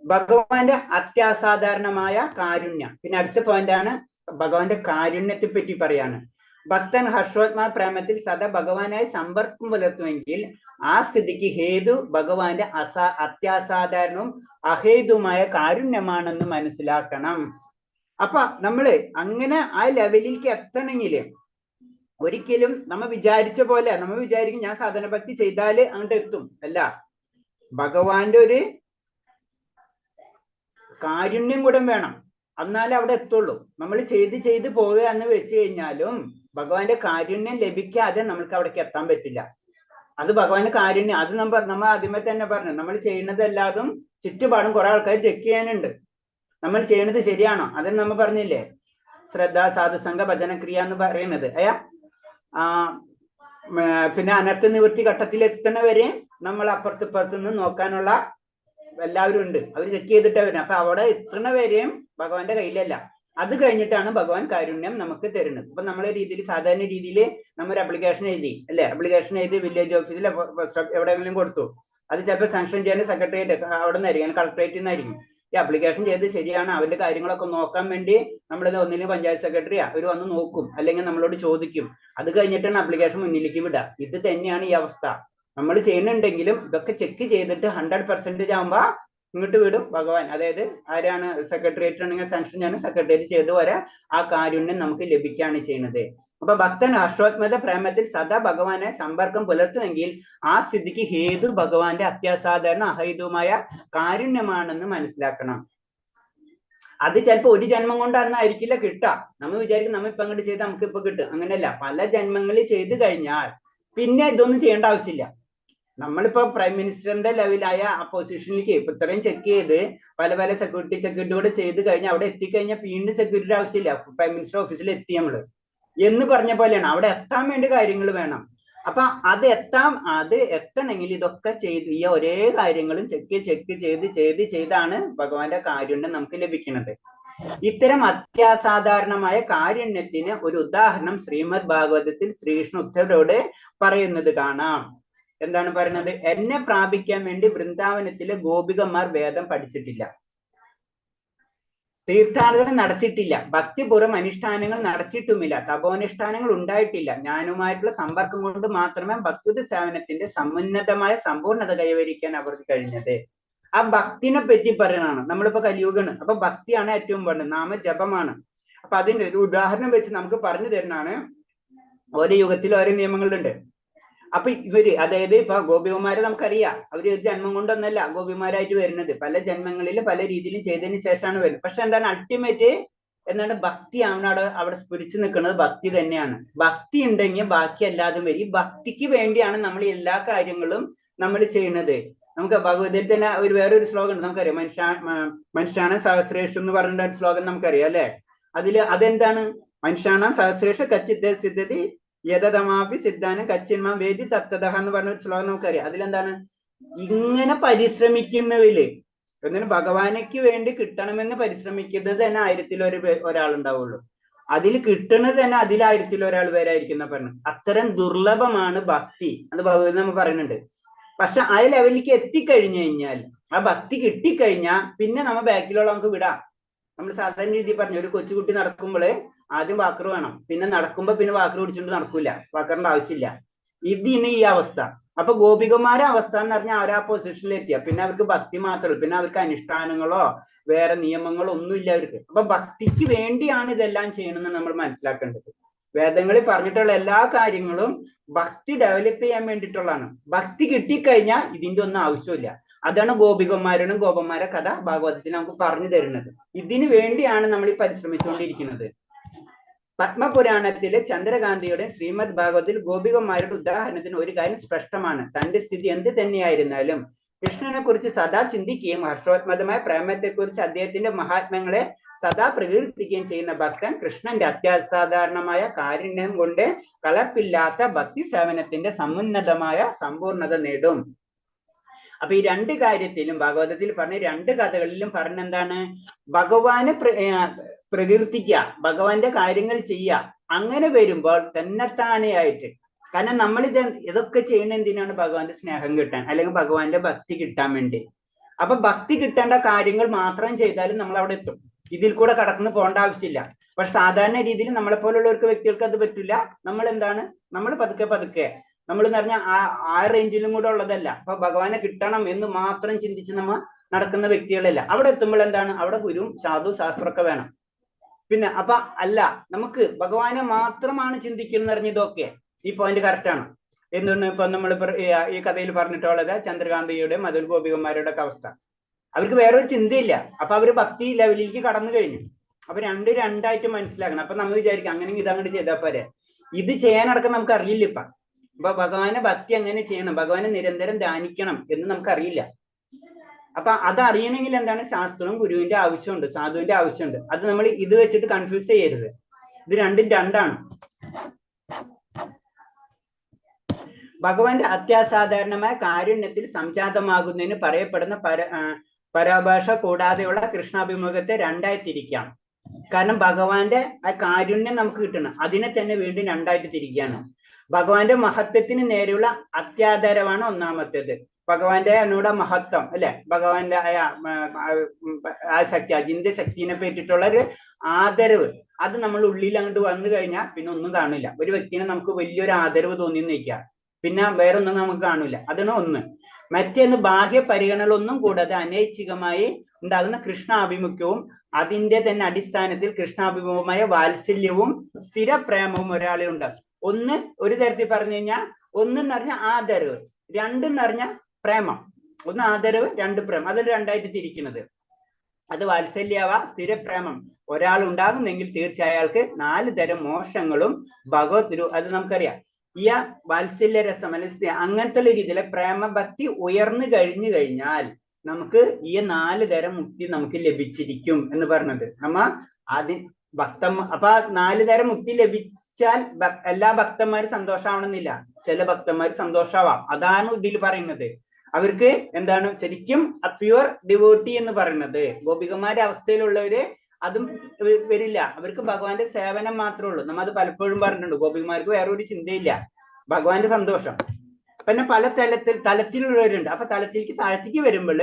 ഭഗവാന്റെ അത്യാസാധാരണമായ കാരുണ്യം. പിന്നെ അടുത്ത പോയിന്റാണ് ഭഗവാന്റെ കാരുണ്യത്തെ പറ്റി പറയാണ്. ഭക്തൻ ഹർഷോത്മാ പ്രേമത്തിൽ സദാ ഭഗവാനായി സമ്പർക്കം പുലർത്തുമെങ്കിൽ ആ സ്ഥിതിക്ക് ഹേതു ഭഗവാന്റെ അത്യാസാധാരണവും അഹേതുമായ കാരുണ്യമാണെന്ന് മനസ്സിലാക്കണം. അപ്പൊ നമ്മള് അങ്ങനെ ആ ലെവലിലേക്ക് എത്തണമെങ്കിൽ ഒരിക്കലും നമ്മൾ വിചാരിച്ച പോലെ നമ്മൾ വിചാരിക്കും ഞാൻ സാധന ഭക്തി ചെയ്താല് അങ്ങോട്ട് എത്തും. അല്ല, ഭഗവാന്റെ ഒരു കാരുണ്യം കൂടെ വേണം, എന്നാലേ അവിടെ എത്തുള്ളൂ. നമ്മൾ ചെയ്ത് പോവുക എന്ന് വെച്ച് കഴിഞ്ഞാലും ഭഗവാന്റെ കാരുണ്യം ലഭിക്കാതെ നമ്മൾക്ക് അവിടേക്ക് എത്താൻ പറ്റില്ല. അത് ഭഗവാന്റെ കാരുണ്യം. അത് നമ്മൾ ആദ്യമേ തന്നെ പറഞ്ഞു, നമ്മൾ ചെയ്യുന്നതെല്ലാതും ചുറ്റുപാടും കുറെ ആൾക്കാർ ചെക്ക് ചെയ്യാനുണ്ട്. നമ്മൾ ചെയ്യുന്നത് ശരിയാണോ? അതിന് നമ്മൾ പറഞ്ഞില്ലേ ശ്രദ്ധ, സാധുസംഘ, ഭജനക്രിയ എന്ന് പറയുന്നത്. പിന്നെ അനർത്ഥ നിവൃത്തി ഘട്ടത്തിൽ എത്തുന്നവരെ നമ്മൾ അപ്പുറത്തുനിന്ന് നോക്കാനുള്ള എല്ലാവരും ഉണ്ട്. അവർ ചെക്ക് ചെയ്തിട്ട് വരും. അപ്പൊ അവിടെ എത്തുന്നവരെയും ഭഗവാന്റെ കയ്യിലല്ല. അത് കഴിഞ്ഞിട്ടാണ് ഭഗവാൻ കാരുണ്യം നമുക്ക് തരുന്നത്. അപ്പൊ നമ്മളെ രീതിയിൽ സാധാരണ രീതിയിൽ നമ്മൾ അപ്ലിക്കേഷൻ എഴുതി അല്ലെ, അപ്ലിക്കേഷൻ എഴുതി വില്ലേജ് ഓഫീസിൽ എവിടെയെങ്കിലും കൊടുത്തു. അത് ചിലപ്പോൾ സാങ്ഷൻ ചെയ്യാൻ സെക്രട്ടേറിയറ്റ് അവിടെ നിന്നായിരിക്കും, കളക്ടറേറ്റിൽ നിന്നായിരിക്കും. ഈ അപ്ലിക്കേഷൻ ചെയ്ത് ശരിയാണ് അവരുടെ കാര്യങ്ങളൊക്കെ നോക്കാൻ വേണ്ടി നമ്മളിത് ഒന്നിനും പഞ്ചായത്ത് സെക്രട്ടറി അവർ വന്ന് നോക്കും, അല്ലെങ്കിൽ നമ്മളോട് ചോദിക്കും. അത് കഴിഞ്ഞിട്ടാണ് അപ്ലിക്കേഷൻ മുന്നിലേക്ക് വിടുക. ഇത് തന്നെയാണ് ഈ അവസ്ഥ. നമ്മൾ ചെയ്യുന്നുണ്ടെങ്കിലും ഇതൊക്കെ ചെക്ക് ചെയ്തിട്ട് 100% ആകുമ്പോ ഇങ്ങോട്ട് വിടും ഭഗവാൻ. അതായത് ആരാണ് സെക്രട്ടേറിയറ്റ് ആണെങ്കിൽ സാങ്ഷൻ ചെയ്യാൻ സെക്രട്ടേറിയറ്റ് ചെയ്ത് വരെ ആ കാരുണ്യം നമുക്ക് ലഭിക്കുകയാണ് ചെയ്യുന്നത്. അപ്പൊ ഭക്തൻ ഹർഷോത്മത പ്രേമത്തിൽ സദാ ഭഗവാനെ സമ്പർക്കം പുലർത്തുമെങ്കിൽ ആ സ്ഥിതിക്ക് ഹേതു ഭഗവാന്റെ അത്യാസാധാരണ അഹേതുമായ കാരുണ്യമാണെന്ന് മനസ്സിലാക്കണം. അത് ചിലപ്പോ ഒരു ജന്മം കൊണ്ടായിരിക്കില്ല കിട്ടുക. നമ്മൾ വിചാരിക്കും നമ്മ ഇപ്പൊ അങ്ങോട്ട് ചെയ്ത് നമുക്ക് ഇപ്പൊ കിട്ടും. അങ്ങനെയല്ല, പല ജന്മങ്ങളിൽ ചെയ്തു കഴിഞ്ഞാൽ പിന്നെ ഇതൊന്നും ചെയ്യേണ്ട ആവശ്യമില്ല. നമ്മളിപ്പോ പ്രൈം മിനിസ്റ്ററിന്റെ ലെവലായ ആ പൊസിഷനിലേക്ക് ഇപ്പൊ ഇത്രയും ചെക്ക് ചെയ്ത് പല സെക്യൂരിറ്റി കൂടെ ചെയ്ത് കഴിഞ്ഞാൽ അവിടെ എത്തിക്കഴിഞ്ഞാൽ വീണ്ടും സെക്യൂരിറ്റി ആവശ്യമില്ല. പ്രൈം മിനിസ്റ്റർ ഓഫീസിൽ എത്തി നമ്മള് എന്ന് പറഞ്ഞ പോലെയാണ്. അവിടെ എത്താൻ വേണ്ടി കാര്യങ്ങൾ വേണം. അപ്പൊ അത് എത്തണമെങ്കിൽ ഇതൊക്കെ ചെയ്ത് ഈ ഒരേ കാര്യങ്ങളും ചെക്ക് ചെയ്താണ് ഭഗവാന്റെ കാരുണ്യം നമുക്ക് ലഭിക്കുന്നത്. ഇത്തരം അത്യാസാധാരണമായ കാരുണ്യത്തിന് ഒരു ഉദാഹരണം ശ്രീമദ് ഭാഗവതത്തിൽ ശ്രീകൃഷ്ണ ഉദ്ധവരോട് പറയുന്നത് കാണാം. എന്താണ് പറയുന്നത്? എന്നെ പ്രാപിക്കാൻ വേണ്ടി വൃന്ദാവനത്തിലെ ഗോപികന്മാർ വേദം പഠിച്ചിട്ടില്ല, തീർത്ഥാടനം നടത്തിയിട്ടില്ല, ഭക്തിപൂർവ്വം അനുഷ്ഠാനങ്ങൾ നടത്തിയിട്ടുമില്ല, തപോനുഷ്ഠാനങ്ങൾ ഉണ്ടായിട്ടില്ല. ഞാനുമായിട്ടുള്ള സമ്പർക്കം കൊണ്ട് മാത്രമേ ഭക്തി സേവനത്തിന്റെ സമുന്നതമായ സമ്പൂർണത കൈവരിക്കാൻ അവർക്ക് കഴിഞ്ഞത്. ആ ഭക്തിനെ പറ്റി പറയുന്നതാണ്. നമ്മളിപ്പോ കലിയുഗാണ്, അപ്പൊ ഭക്തിയാണ് ഏറ്റവും വേണ്ടത്, നാമജപമാണ്. അപ്പൊ അതിന്റെ ഒരു ഉദാഹരണം വെച്ച് നമുക്ക് പറഞ്ഞു തരുന്നതാണ്. ഓരോ യുഗത്തിൽ ഓരോ നിയമങ്ങളുണ്ട്. അപ്പൊ ഇവര്, അതായത് ഇപ്പൊ ഗോപികമാരെ നമുക്കറിയാം, അവര് ഒരു ജന്മം കൊണ്ടൊന്നല്ല ഗോപിമാരായിട്ട് വരുന്നത്, പല ജന്മങ്ങളിൽ പല രീതിയിലും ചെയ്തതിന് ശേഷമാണ് വരുന്നത്. പക്ഷെ എന്താണ് അൾട്ടിമേറ്റ് എന്താണ്? ഭക്തിയാണ് അവിടെ സ്ഫുരിച്ചു നിൽക്കുന്നത്, ഭക്തി തന്നെയാണ്. ഭക്തി ഉണ്ടെങ്കിൽ ബാക്കി എല്ലാതും വരും. ഈ ഭക്തിക്ക് വേണ്ടിയാണ് നമ്മൾ എല്ലാ കാര്യങ്ങളും നമ്മൾ ചെയ്യുന്നത്. നമുക്ക് ഭഗവതിയിൽ തന്നെ വേറൊരു ശ്ലോകം ഉണ്ട്, നമുക്കറിയാം, മനുഷ്യാണ് സഹസ്രേഷു എന്ന് പറഞ്ഞ ഒരു ശ്ലോകം നമുക്കറിയാം അല്ലെ. അതെന്താണ്? മനുഷ്യാണ് സഹസ്രേഷ കച്ചിത്ത സിദ്ധതി യഥതമാപി സിദ്ധാനം കച്ചിന്മാം വേദി തത്തതഹ എന്ന് പറഞ്ഞ ഒരു ശ്ലോകം നമുക്കറിയാം. അതിലെന്താണ്? ഇങ്ങനെ പരിശ്രമിക്കുന്നവര് എന്തിനും ഭഗവാനയ്ക്ക് വേണ്ടി കിട്ടണമെന്ന് പരിശ്രമിക്കുന്നത് തന്നെ 1000 ഒരാളുണ്ടാവുള്ളൂ. അതിൽ കിട്ടുന്നത് തന്നെ 1000 പേരായിരിക്കുന്ന പറഞ്ഞു. അത്തരം ദുർലഭമാണ് ഭക്തി അത് ഭഗവതി നമ്മൾ പറയുന്നുണ്ട്. പക്ഷെ ആ ലെവലിലേക്ക് എത്തിക്കഴിഞ്ഞു കഴിഞ്ഞാൽ, ആ ഭക്തി കിട്ടിക്കഴിഞ്ഞാൽ പിന്നെ നമ്മ ബാക്കിലുള്ള നമുക്ക് വിടാം. നമ്മൾ സാധാരണ രീതിയിൽ പറഞ്ഞു, ഒരു കൊച്ചുകുട്ടി നടക്കുമ്പോൾ ആദ്യം വാക്കർ വേണം, പിന്നെ നടക്കുമ്പോ പിന്നെ വാക്കർ പിടിച്ചുകൊണ്ട് നടക്കൂല, വാക്കറിന്റെ ആവശ്യമില്ല. ഇതിന് ഈ അവസ്ഥ. അപ്പൊ ഗോപികമാരെ അവസ്ഥ എന്ന് പറഞ്ഞാൽ അവർ ആ പൊസിഷനിൽ എത്തിയ പിന്നെ അവർക്ക് ഭക്തി മാത്രമേ, പിന്നെ അവർക്ക് അനുഷ്ഠാനങ്ങളോ വേറെ നിയമങ്ങളോ ഒന്നുമില്ല അവർക്ക്. അപ്പൊ ഭക്തിക്ക് വേണ്ടിയാണ് ഇതെല്ലാം ചെയ്യണമെന്ന് നമ്മൾ മനസ്സിലാക്കേണ്ടത്. വേദങ്ങളിൽ പറഞ്ഞിട്ടുള്ള എല്ലാ കാര്യങ്ങളും ഭക്തി ഡെവലപ്പ് ചെയ്യാൻ വേണ്ടിയിട്ടുള്ളതാണ്. ഭക്തി കിട്ടിക്കഴിഞ്ഞാൽ ഇതിന്റെ ഒന്നും ആവശ്യമില്ല. അതാണ് ഗോപികന്മാരുടെ ഗോപന്മാരെ കഥ ഭാഗവതത്തിൽ നമുക്ക് പറഞ്ഞു തരുന്നത്. ഇതിനു വേണ്ടിയാണ് നമ്മൾ ഈ പരിശ്രമിച്ചുകൊണ്ടിരിക്കുന്നത്. പത്മപുരാണത്തിലെ ചന്ദ്രകാന്തിയുടെ ശ്രീമദ് ഭാഗവതത്തിൽ ഗോപികന്മാരുടെ ഉദാഹരണത്തിന് ഒരു കാര്യം സ്പഷ്ടമാണ്. തന്റെ സ്ഥിതി എന്ത് തന്നെയായിരുന്നാലും കൃഷ്ണനെ കുറിച്ച് സദാ ചിന്തിക്കുകയും ഹർഷോത്മതമായ പ്രേമത്തെക്കുറിച്ച് അദ്ദേഹത്തിന്റെ മഹാത്മ്യങ്ങളെ സദാ പ്രകീർത്തിക്കുകയും ചെയ്യുന്ന ഭക്തൻ കൃഷ്ണന്റെ അത്യാസാധാരണമായ കാരുണ്യം കൊണ്ട് കലർപ്പില്ലാത്ത ഭക്തി സേവനത്തിന്റെ സമുന്നതമായ സമ്പൂർണത നേടും. അപ്പൊ ഈ രണ്ട് കാര്യത്തിലും ഭാഗവതത്തിൽ പറഞ്ഞ രണ്ട് കഥകളിലും പറഞ്ഞെന്താണ്? ഭഗവാനെ പ്രകീർത്തിക്കുക, ഭഗവാന്റെ കാര്യങ്ങൾ ചെയ്യുക. അങ്ങനെ വരുമ്പോൾ തന്നെത്താനെയായിട്ട്, കാരണം നമ്മളിത് ഇതൊക്കെ ചെയ്യുന്ന എന്തിനാണ്? ഭഗവാന്റെ സ്നേഹം കിട്ടാൻ, അല്ലെങ്കിൽ ഭഗവാന്റെ ഭക്തി കിട്ടാൻ വേണ്ടി. അപ്പൊ ഭക്തി കിട്ടേണ്ട കാര്യങ്ങൾ മാത്രം ചെയ്താലും നമ്മൾ അവിടെ എത്തും. ഇതിൽ കൂടെ കടന്നു പോകേണ്ട ആവശ്യമില്ല. പക്ഷെ സാധാരണ രീതിയിൽ നമ്മളെ പോലുള്ളവർക്ക് വ്യക്തികൾക്ക് അത് പറ്റില്ല. നമ്മൾ എന്താണ്? നമ്മൾ പതുക്കെ നമ്മൾ എന്ന് പറഞ്ഞാൽ ആ റേഞ്ചിലും കൂടെ ഉള്ളതല്ല. അപ്പൊ ഭഗവാനെ കിട്ടണം എന്ന് മാത്രം ചിന്തിച്ച് നമ്മൾ നടക്കുന്ന വ്യക്തികളല്ല. അവിടെ എത്തുമ്പോൾ എന്താണ്? അവിടെ ഗുരുവും സാധു ശാസ്ത്രമൊക്കെ വേണം. പിന്നെ അപ്പൊ അല്ല, നമുക്ക് ഭഗവാനെ മാത്രമാണ് ചിന്തിക്കുന്നത് പറഞ്ഞ ഇതൊക്കെ ഈ പോയിന്റ് കറക്റ്റ് ആണ്. എന്തുകൊണ്ട്? ഇപ്പൊ നമ്മൾ ഈ കഥയിൽ പറഞ്ഞിട്ടുള്ളത് ചന്ദ്രകാന്തിയുടെ മധുൽ ഗോപികന്മാരുടെ ഒക്കെ അവസ്ഥ. അവർക്ക് വേറൊരു ചിന്തയില്ല. അപ്പൊ അവര് ഭക്തി ലെവലിലേക്ക് കടന്നു കഴിഞ്ഞു. അപ്പൊ രണ്ടായിട്ട് മനസ്സിലാക്കണം. അപ്പൊ നമ്മൾ വിചാരിക്കും അങ്ങനെയെങ്കിൽ ഇതങ്ങോട്ട് ചെയ്താൽ പോരെ. ഇത് ചെയ്യാനടക്കം നമുക്ക് അറിയില്ല. ഇപ്പൊ ഭഗവാനെ ഭക്തി എങ്ങനെ ചെയ്യണം, ഭഗവാനെ നിരന്തരം ധ്യാനിക്കണം എന്ന് നമുക്കറിയില്ല. അപ്പൊ അതറിയണമെങ്കിൽ എന്താണ്? ശാസ്ത്രവും ഗുരുവിന്റെ ആവശ്യമുണ്ട്, സാധുവിന്റെ ആവശ്യമുണ്ട്. അത് നമ്മൾ ഇത് വെച്ചിട്ട് കൺഫ്യൂസ് ചെയ്യരുത്. ഇത് രണ്ടാണ്. ഭഗവാന്റെ അത്യാസാധാരണമായ കാരുണ്യത്തിൽ സംജാതമാകുന്നതിന് പറയപ്പെടുന്ന പരാഭാഷ കൂടാതെയുള്ള കൃഷ്ണാഭിമുഖത്തെ രണ്ടായി തിരിക്കാം. കാരണം ഭഗവാന്റെ ആ കാരുണ്യം നമുക്ക് കിട്ടണം, അതിനെ തന്നെ വീണ്ടും രണ്ടായിട്ട് തിരിക്കുകയാണ്. ഭഗവാന്റെ മഹത്വത്തിന് നേരെയുള്ള അത്യാദരവാണ് ഒന്നാമത്തേത്. ഭഗവാന്റെ എന്നോട് മഹത്വം അല്ലെ, ഭഗവാന്റെ ആ ശക്തി, അജിന്ത്യ ശക്തിനെ പറ്റിയിട്ടുള്ള ഒരു ആദരവ്, അത് നമ്മൾ ഉള്ളിൽ അങ്ങോട്ട് വന്നു കഴിഞ്ഞാൽ പിന്നെ ഒന്നും കാണില്ല. ഒരു വ്യക്തിനെ നമുക്ക് വലിയൊരു ആദരവ് തോന്നി നിൽക്കുക, പിന്നെ വേറൊന്നും നമുക്ക് കാണില്ല. അതാണ് ഒന്ന്. മറ്റൊന്ന് ബാഹ്യ പരിഗണനകളൊന്നും കൂടാതെ അനൈച്ഛികമായി ഉണ്ടാകുന്ന കൃഷ്ണാഭിമുഖ്യവും അതിന്റെ തന്നെ അടിസ്ഥാനത്തിൽ കൃഷ്ണാഭിമുഖമായ വാത്സല്യവും സ്ഥിരപ്രേമവും ഒരാളിൽ ഉണ്ടാകും. ഒന്ന് ഒരു തരത്തിൽ പറഞ്ഞു കഴിഞ്ഞാൽ, ഒന്നെന്ന് പറഞ്ഞാൽ ആദരവ്, രണ്ടെന്ന് പറഞ്ഞാൽ പ്രേമം. ഒന്ന് ആദരവ്, രണ്ട് പ്രേമം. അതിൽ രണ്ടായിട്ട് തിരിക്കുന്നത്. അത് വാത്സല്യവ സ്ഥിരപ്രേമം ഒരാൾ ഉണ്ടാകുന്നെങ്കിൽ തീർച്ചയായും അയാൾക്ക് 4 തരം മോക്ഷങ്ങളും ഭഗവത് അത് നമുക്കറിയാം. ഈ വാത്സല്യ രസം അല്ലെങ്കിൽ അങ്ങനത്തെ രീതിയിലെ പ്രേമഭക്തി ഉയർന്നു കഴിഞ്ഞാൽ നമുക്ക് ഈ 4 തരം മുക്തി നമുക്ക് ലഭിച്ചിരിക്കും എന്ന് പറഞ്ഞത്. നമ്മ അപ്പൊ 4 തരം മുക്തി ലഭിച്ചാൽ എല്ലാ ഭക്തന്മാരും സന്തോഷമാവണമെന്നില്ല. ചില ഭക്തന്മാർ സന്തോഷാവാം. അതാണ് ഇതിൽ പറയുന്നത്. അവർക്ക് എന്താണ് ശരിക്കും പ്യുവർ ഡിവോട്ടി എന്ന് പറയുന്നത്. ഗോപികമാരുടെ അവസ്ഥയിലുള്ളവര് അതും വരില്ല. അവർക്ക് ഭഗവാന്റെ സേവനം മാത്രമേ ഉള്ളൂ. നമ്മ അത് പലപ്പോഴും പറഞ്ഞിട്ടുണ്ട്. ഗോപികമാർക്ക് വേറൊരു ചിന്തയില്ല, ഭഗവാന്റെ സന്തോഷം. പിന്നെ പല തലത്തിലുള്ളവരുണ്ട്. അപ്പൊ തലത്തിലേക്ക് താഴത്തേക്ക് വരുമ്പോൾ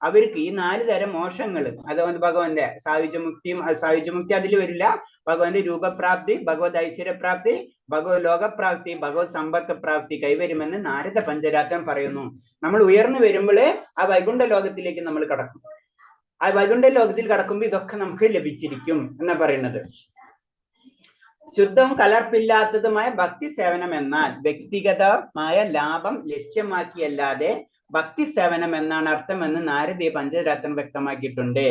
അവർക്ക് ഈ 4 തരം മോശങ്ങൾ, അതുകൊണ്ട് ഭഗവാന്റെ സായുജ്യമുക്തി അതിൽ വരില്ല. ഭഗവാന്റെ രൂപപ്രാപ്തി, ഭഗവത് ഐശ്വര്യപ്രാപ്തി, ഭഗവത് ലോകപ്രാപ്തി, ഭഗവത് സമ്പർക്ക പ്രാപ്തി കൈവരുമെന്ന് നാരദ പഞ്ചരാത്രം പറയുന്നു. നമ്മൾ ഉയർന്നു വരുമ്പോൾ ആ വൈകുണ്ഠ ലോകത്തിലേക്ക് നമ്മൾ കടക്കും. ആ വൈകുണ്ഠ ലോകത്തിൽ കടക്കുമ്പോൾ ഇതൊക്കെ നമുക്ക് ലഭിച്ചിരിക്കും എന്നാ പറയുന്നത്. ശുദ്ധവും കലർപ്പില്ലാത്തതുമായ ഭക്തി സേവനം എന്നാൽ വ്യക്തിഗതമായ ലാഭം ലക്ഷ്യമാക്കിയല്ലാതെ ഭക്തി സേവനം എന്നാണ് അർത്ഥമെന്ന് നാരദീയ പഞ്ചരാത്രം വ്യക്തമാക്കിയിട്ടുണ്ട്.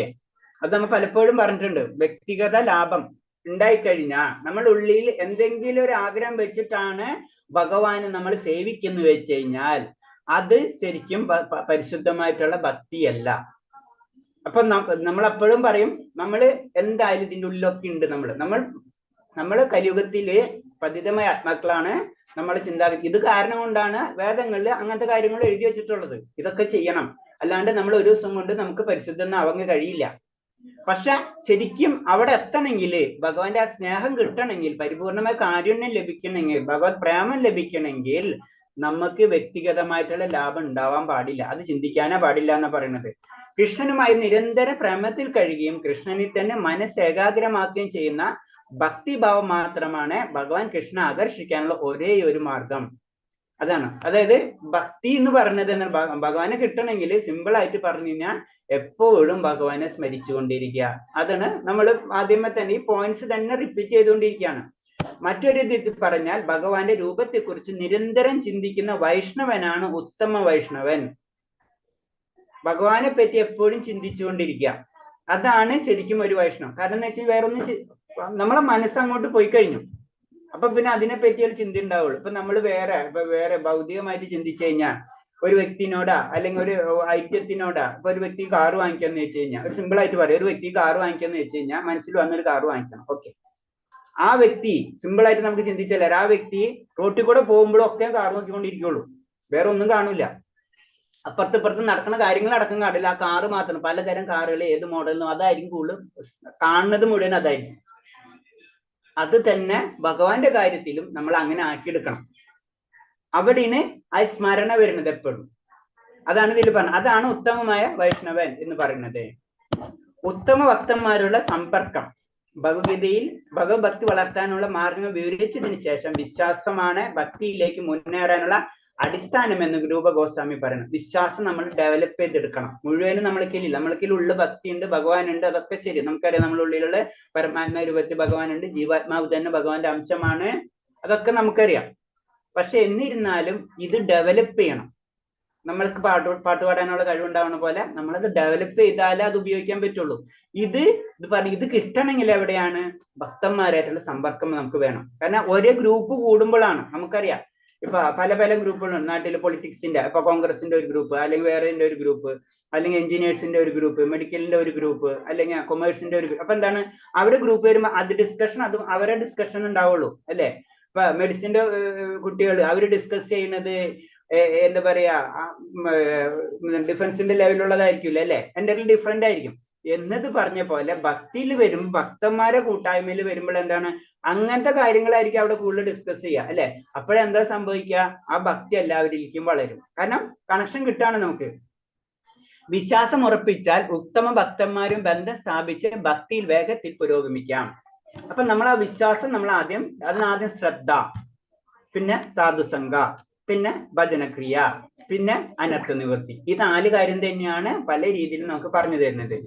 അത് നമ്മൾ പലപ്പോഴും പറഞ്ഞിട്ടുണ്ട്. വ്യക്തിഗത ലാഭം ഉണ്ടായിക്കഴിഞ്ഞാൽ നമ്മൾ ഉള്ളിൽ എന്തെങ്കിലും ഒരു ആഗ്രഹം വെച്ചിട്ടാണ് ഭഗവാനെ നമ്മൾ സേവിക്കുന്നു വെച്ച് കഴിഞ്ഞാൽ അത് ശരിക്കും പരിശുദ്ധമായിട്ടുള്ള ഭക്തിയല്ല. അപ്പൊ നമ്മൾ എപ്പോഴും പറയും, നമ്മൾ എന്തായാലും ഇതിൻ്റെ ഉള്ളിലൊക്കെ ഉണ്ട്. നമ്മൾ കലിയുഗത്തിലെ പതിതമായ ആത്മാക്കളാണ്. നമ്മൾ ചിന്താഗതി ഇത് കാരണം കൊണ്ടാണ് വേദങ്ങളിൽ അങ്ങനത്തെ കാര്യങ്ങൾ എഴുതി വെച്ചിട്ടുള്ളത്. ഇതൊക്കെ ചെയ്യണം, അല്ലാണ്ട് നമ്മൾ ഒരു ദിവസം കൊണ്ട് നമുക്ക് പരിശുദ്ധനാവാൻ കഴിയില്ല. പക്ഷെ ശരിക്കും അവിടെ എത്തണമെങ്കിൽ, ഭഗവാന്റെ ആ സ്നേഹം കിട്ടണമെങ്കിൽ, പരിപൂർണമായ കാരുണ്യം ലഭിക്കണമെങ്കിൽ, ഭഗവത് പ്രേമം ലഭിക്കണമെങ്കിൽ നമുക്ക് വ്യക്തിഗതമായിട്ടുള്ള ലാഭം ഉണ്ടാവാൻ പാടില്ല. അത് ചിന്തിക്കാനേ പാടില്ല എന്നാ പറയുന്നത്. കൃഷ്ണനുമായി നിരന്തര പ്രേമത്തിൽ കഴിയുകയും കൃഷ്ണനിൽ തന്നെ മനസ്സ് ഏകാഗ്രമാക്കുകയും ചെയ്യുന്ന ഭക്തിഭാവം മാത്രമാണ് ഭഗവാൻ കൃഷ്ണ ആകർഷിക്കാനുള്ള ഒരേ ഒരു മാർഗം. അതാണ്. അതായത് ഭക്തി എന്ന് പറയുന്നത് ഭഗവാനെ കിട്ടണമെങ്കിൽ സിമ്പിൾ ആയിട്ട് പറഞ്ഞു കഴിഞ്ഞാൽ എപ്പോഴും ഭഗവാനെ സ്മരിച്ചുകൊണ്ടിരിക്കുക. അതാണ് നമ്മൾ ആദ്യമേ തന്നെ ഈ പോയിന്റ്സ് തന്നെ റിപ്പീറ്റ് ചെയ്തുകൊണ്ടിരിക്കുകയാണ്. മറ്റൊരു രീതിയിൽ പറഞ്ഞാൽ ഭഗവാന്റെ രൂപത്തെക്കുറിച്ച് നിരന്തരം ചിന്തിക്കുന്ന വൈഷ്ണവനാണ് ഉത്തമ വൈഷ്ണവൻ. ഭഗവാനെ പറ്റി എപ്പോഴും ചിന്തിച്ചുകൊണ്ടിരിക്കുക, അതാണ് ശരിക്കും ഒരു വൈഷ്ണവം. കാരണം എന്ന് വെച്ചാൽ വേറൊന്നും നമ്മളെ മനസ്സങ്ങോട്ട് പോയി കഴിഞ്ഞു. അപ്പൊ പിന്നെ അതിനെ പറ്റിയൊരു ചിന്ത ഉണ്ടാവുള്ളൂ. ഇപ്പൊ നമ്മൾ വേറെ ഭൗതികമായിട്ട് ചിന്തിച്ചു കഴിഞ്ഞാൽ ഒരു വ്യക്തിനോടാ അല്ലെങ്കിൽ ഒരു ഐക്യത്തിനോടാ, ഇപ്പൊ ഒരു വ്യക്തി കാറ് വാങ്ങിക്കാന്ന് വെച്ച് കഴിഞ്ഞാൽ, ഒരു സിമ്പിൾ ആയിട്ട് പറയാം, ഒരു വ്യക്തി കാറ് വാങ്ങിക്കാന്ന് വെച്ച് കഴിഞ്ഞാൽ മനസ്സിൽ വന്നൊരു കാറ് വാങ്ങിക്കണം. ഓക്കെ, ആ വ്യക്തി സിമ്പിൾ ആയിട്ട് നമുക്ക് ചിന്തിച്ചാൽ ആ വ്യക്തി റോട്ടിൽ കൂടെ പോകുമ്പോഴും ഒക്കെ കാർ നോക്കിക്കൊണ്ടിരിക്കുള്ളൂ, വേറെ ഒന്നും കാണൂല. അപ്പുറത്ത് നടക്കുന്ന കാര്യങ്ങൾ അടക്കം കാണില്ല, ആ കാറ് മാത്രം. പലതരം കാറുകൾ ഏത് മോഡലിനും അതായിരിക്കും കൂടുതൽ കാണുന്നത് മുഴുവൻ അതായിരിക്കും. അത് തന്നെ ഭഗവാന്റെ കാര്യത്തിലും നമ്മൾ അങ്ങനെ ആക്കിയെടുക്കണം. അവിടെയാണ് ആ സ്മരണ വരുന്നത് എപ്പോഴും. അതാണ് ഇതിൽ പറഞ്ഞത്. അതാണ് ഉത്തമമായ വൈഷ്ണവൻ എന്ന് പറയുന്നത്. ഉത്തമ ഭക്തന്മാരുള്ള സമ്പർക്കം ഭഗവത്ഗീതയിൽ ഭഗവത്ഭക്തി വളർത്താനുള്ള മാർഗങ്ങൾ വിവരിച്ചതിന് ശേഷം വിശ്വാസമാണ് ഭക്തിയിലേക്ക് മുന്നേറാനുള്ള അടിസ്ഥാനം എന്ന് രൂപ ഗോസ്വാമി പറയുന്നു. വിശ്വാസം നമ്മൾ ഡെവലപ്പ് ചെയ്തെടുക്കണം. മുഴുവനും നമ്മൾക്കില്ല. ഉള്ള ഭക്തിയുണ്ട്, ഭഗവാനുണ്ട്, അതൊക്കെ ശരി. നമുക്കറിയാം നമ്മുടെ ഉള്ളിലുള്ള പരമാത്മ രൂപത്തിൽ ഭഗവാനുണ്ട്, ജീവാത്മാവ് തന്നെ ഭഗവാന്റെ അംശമാണ്, അതൊക്കെ നമുക്കറിയാം. പക്ഷെ എന്നിരുന്നാലും ഇത് ഡെവലപ്പ് ചെയ്യണം. നമ്മൾക്ക് പാട്ട് പാടാനുള്ള കഴിവുണ്ടാവുന്ന പോലെ നമ്മളത് ഡെവലപ്പ് ചെയ്താലേ അത് ഉപയോഗിക്കാൻ പറ്റുള്ളൂ. ഇത് കിട്ടണമെങ്കിൽ എവിടെയാണ്? ഭക്തന്മാരായിട്ടുള്ള സമ്പർക്കം നമുക്ക് വേണം. കാരണം ഒരേ ഗ്രൂപ്പ് കൂടുമ്പോഴാണ്, നമുക്കറിയാം ഇപ്പൊ പല ഗ്രൂപ്പുകളുണ്ട് നാട്ടില്. പൊളിറ്റിക്സിന്റെ, ഇപ്പൊ കോൺഗ്രസിന്റെ ഒരു ഗ്രൂപ്പ്, അല്ലെങ്കിൽ വേറെ ഒരു ഗ്രൂപ്പ്, അല്ലെങ്കിൽ എഞ്ചിനീയേഴ്സിന്റെ ഒരു ഗ്രൂപ്പ്, മെഡിക്കലിന്റെ ഒരു ഗ്രൂപ്പ്, അല്ലെങ്കിൽ കൊമേഴ്സിന്റെ ഒരു ഗ്രൂപ്പ്. അപ്പൊ എന്താണ്, അവരുടെ ഗ്രൂപ്പ് വരുമ്പോൾ അത് ഡിസ്കഷൻ, അതും അവരെ ഡിസ്കഷൻ ഉണ്ടാവുള്ളൂ അല്ലെ. ഇപ്പൊ മെഡിസിന്റെ കുട്ടികൾ അവര് ഡിസ്കസ് ചെയ്യുന്നത് എന്താ പറയാ, ഡിഫൻസിന്റെ ലെവലുള്ളതായിരിക്കില്ല അല്ലെ, എൻ്റെ ഡിഫറെന്റ് ആയിരിക്കും എന്നത് പറഞ്ഞ പോലെ ഭക്തിയിൽ വരുമ്പോൾ, ഭക്തന്മാരെ കൂട്ടായ്മയിൽ വരുമ്പോൾ എന്താണ്, അങ്ങനത്തെ കാര്യങ്ങളായിരിക്കും അവിടെ കൂടുതൽ ഡിസ്കസ് ചെയ്യുക അല്ലെ. അപ്പോഴെന്താ സംഭവിക്കുക, ആ ഭക്തി എല്ലാവരിലേക്കും വളരും. കാരണം കണക്ഷൻ കിട്ടാണ് നമുക്ക്. വിശ്വാസം ഉറപ്പിച്ചാൽ ഉത്തമ ഭക്തന്മാരും ബന്ധം സ്ഥാപിച്ച് ഭക്തിയിൽ വേഗത്തിൽ പുരോഗമിക്കാം. അപ്പൊ നമ്മൾ ആ വിശ്വാസം അതിനാദ്യം ശ്രദ്ധ, പിന്നെ സാധുസംഗ, പിന്നെ ഭജനക്രിയ, പിന്നെ അനർത്ഥ നിവൃത്തി. ഈ 4 കാര്യം തന്നെയാണ് പല രീതിയിൽ നമുക്ക് പറഞ്ഞു തരുന്നത്.